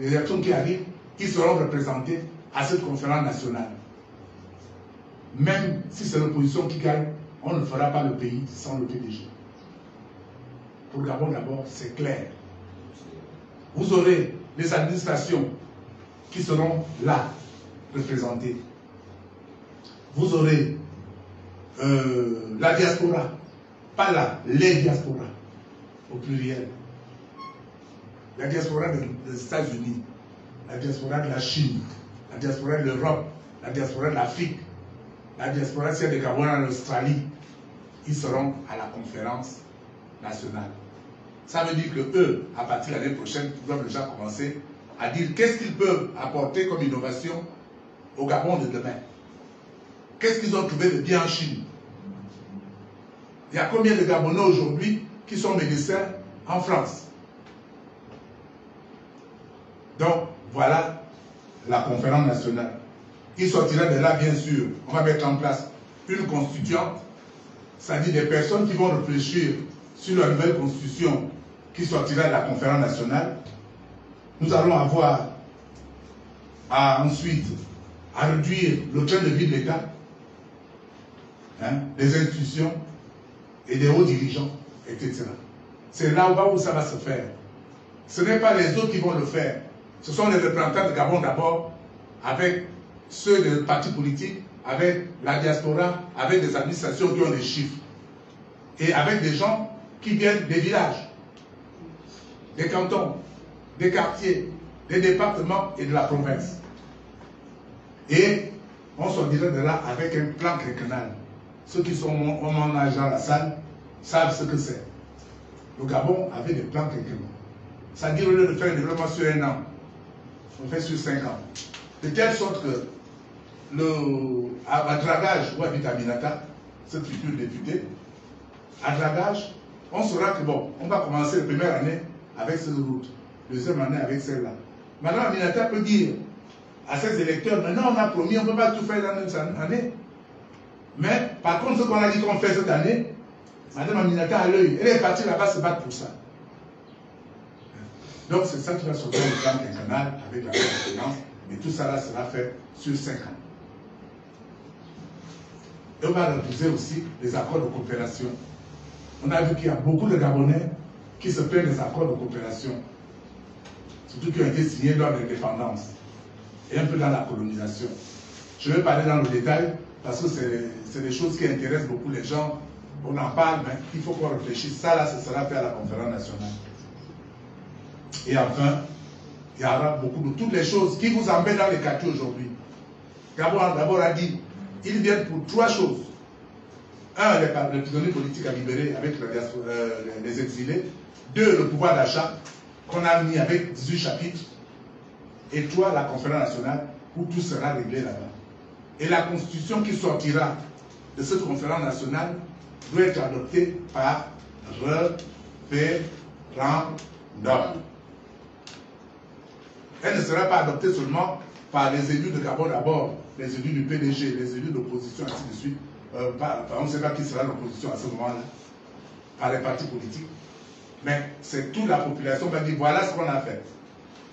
élections qui arrivent, ils seront représentés à cette conférence nationale. Même si c'est l'opposition qui gagne, on ne fera pas le pays sans le PDG. Pour Gabon d'abord, c'est clair. Vous aurez les administrations qui seront là, représentées. Vous aurez la diaspora, pas là, les diasporas, au pluriel. La diaspora des États-Unis, la diaspora de la Chine, la diaspora de l'Europe, la diaspora de l'Afrique, la diaspora s'il y a des Gabonais en Australie, ils seront à la conférence nationale. Ça veut dire que eux, à partir de l'année prochaine, ils doivent déjà commencer à dire qu'est-ce qu'ils peuvent apporter comme innovation au Gabon de demain. Qu'est-ce qu'ils ont trouvé de bien en Chine? Il y a combien de Gabonais aujourd'hui qui sont médecins en France? Donc, voilà la conférence nationale. Il sortira de là, bien sûr. On va mettre en place une constituante, c'est-à-dire des personnes qui vont réfléchir sur la nouvelle constitution qui sortira de la conférence nationale. Nous allons avoir ensuite à réduire le train de vie de l'État, des institutions et des hauts dirigeants, etc. C'est là où ça va se faire. Ce n'est pas les autres qui vont le faire. Ce sont les représentants de Gabon d'abord, avec ceux des partis politiques, avec la diaspora, avec des administrations qui ont des chiffres. Et avec des gens qui viennent des villages, des cantons, des quartiers, des départements et de la province. Et on sortira de là avec un plan quinquennal. Ceux qui sont au mon âge dans la salle savent ce que c'est. le Gabon avait des plans quinquennaux. C'est-à-dire, au lieu de faire un développement sur 1 an, on fait sur 5 ans. De telle sorte que, à Dragage, où habite Aminata, cette future députée, à Dragage, on saura que bon, on va commencer la première année avec cette route, deuxième année avec celle-là. Maintenant, Aminata peut dire à ses électeurs, maintenant on a promis, on ne peut pas tout faire dans une année. Mais par contre, ce qu'on a dit qu'on fait cette année, Madame Aminata a l'œil, elle est partie là-bas se battre pour ça. Donc c'est ça qui va sortir le plan quinquennal avec la finance, et tout ça là sera fait sur 5 ans. Et on va refuser aussi les accords de coopération. On a vu qu'il y a beaucoup de Gabonais qui se plaignent des accords de coopération, surtout qui ont été signés lors de l'indépendance et un peu dans la colonisation. Je vais parler dans le détail parce que c'est des choses qui intéressent beaucoup les gens. On en parle, mais il faut qu'on réfléchisse. Ça, là, ce sera fait à la conférence nationale. Et enfin, il y aura beaucoup de toutes les choses qui vous embêtent dans les quartiers aujourd'hui. Gabon d'abord a dit, ils viennent pour 3 choses. 1, les prisonniers politiques à libérer avec les exilés. 2, le pouvoir d'achat qu'on a mis avec 18 chapitres. Et 3, la conférence nationale où tout sera réglé là-bas. Et la constitution qui sortira de cette conférence nationale doit être adoptée par référendum. Elle ne sera pas adoptée seulement par les élus de Gabon d'abord, les élus du PDG, les élus d'opposition, ainsi de suite. On ne sait pas qui sera l'opposition à ce moment-là, par les partis politiques. Mais c'est toute la population qui va dire voilà ce qu'on a fait.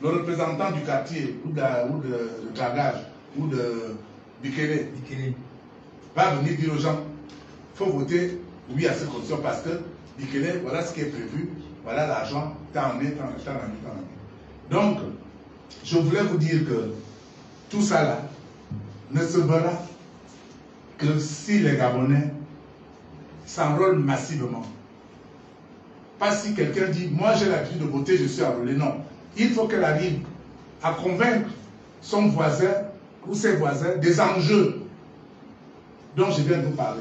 Le représentant du quartier, ou de Dragage, ou de Bikele, va venir dire aux gens il faut voter oui à cette condition parce que Bikele, voilà ce qui est prévu, voilà l'argent, tant en est. Donc, je voulais vous dire que tout ça là ne se verra que si les Gabonais s'enrôlent massivement. Pas si quelqu'un dit, moi j'ai l'habitude de voter, je suis enrôlé. Non. Il faut qu'elle arrive à convaincre son voisin ou ses voisins des enjeux dont je viens de vous parler.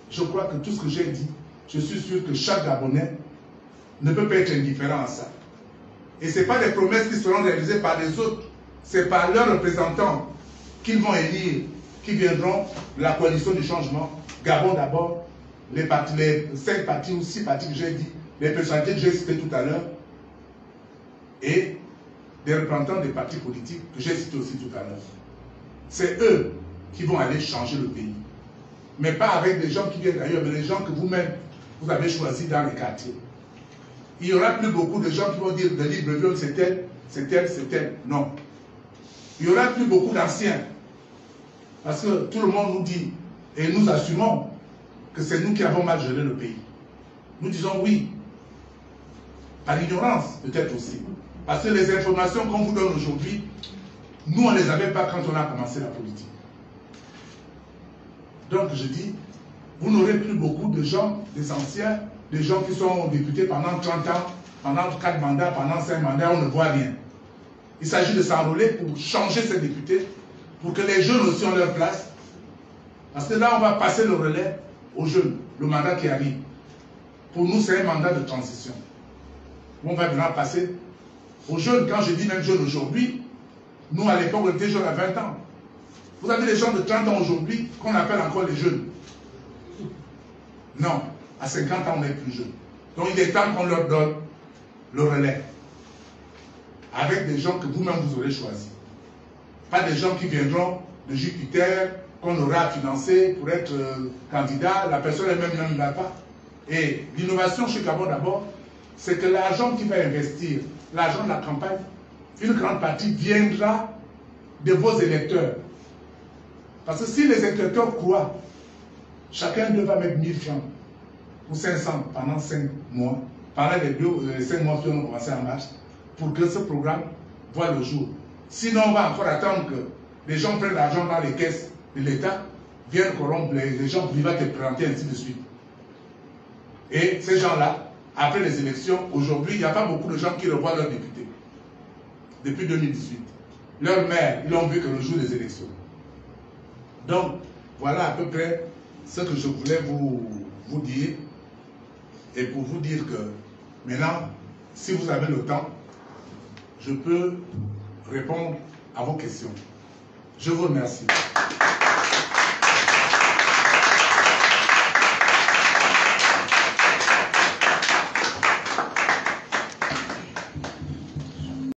Je crois que tout ce que j'ai dit, je suis sûr que chaque Gabonais ne peut pas être indifférent à ça. Et ce n'est pas des promesses qui seront réalisées par les autres, c'est par leurs représentants qu'ils vont élire, qui viendront de la coalition du changement. Gabon d'abord, les 5 partis ou 6 partis que j'ai dit, les personnalités que j'ai citées tout à l'heure, et des représentants des partis politiques que j'ai cités aussi tout à l'heure. C'est eux qui vont aller changer le pays. Mais pas avec des gens qui viennent d'ailleurs, mais les gens que vous-même, vous avez choisis dans les quartiers. Il n'y aura plus beaucoup de gens qui vont dire de Libreville, c'est tel, c'est tel, c'est tel. Non. Il n'y aura plus beaucoup d'anciens. Parce que tout le monde nous dit, et nous assumons, que c'est nous qui avons mal géré le pays. Nous disons oui. Par ignorance, peut-être aussi. Parce que les informations qu'on vous donne aujourd'hui, nous, on ne les avait pas quand on a commencé la politique. Donc, je dis, vous n'aurez plus beaucoup de gens, des anciens, des gens qui sont députés pendant 30 ans, pendant 4 mandats, pendant 5 mandats, on ne voit rien. Il s'agit de s'enrôler pour changer ces députés, pour que les jeunes aussi ont leur place. Parce que là, on va passer le relais aux jeunes, le mandat qui arrive. Pour nous, c'est un mandat de transition. On va maintenant passer aux jeunes. Quand je dis même jeunes aujourd'hui, nous, à l'époque, on était jeunes à 20 ans. Vous avez des gens de 30 ans aujourd'hui qu'on appelle encore les jeunes. Non, à 50 ans, on est plus jeunes. Donc, il est temps qu'on leur donne le relais. Avec des gens que vous-même, vous aurez choisis. Pas des gens qui viendront de Jupiter, qu'on aura financé pour être candidat. La personne elle-même n'en l'a pas. Et l'innovation chez Gabon d'abord, c'est que l'argent qui va investir, l'argent de la campagne, une grande partie viendra de vos électeurs. Parce que si les électeurs croient, chacun d'eux va mettre 1000 francs ou 500 pendant 5 mois, pendant les 5 mois qui ont commencé en mars, pour que ce programme voit le jour. Sinon, on va encore attendre que les gens prennent l'argent dans les caisses de l'État, viennent corrompre les gens qui vont te présenter, ainsi de suite. Et ces gens-là, après les élections, aujourd'hui, il n'y a pas beaucoup de gens qui revoient leurs députés. Depuis 2018. Leurs maires, ils l'ont vu que le jour des élections. Donc, voilà à peu près ce que je voulais vous dire. et pour vous dire que maintenant, si vous avez le temps, je peux répondre à vos questions. Je vous remercie.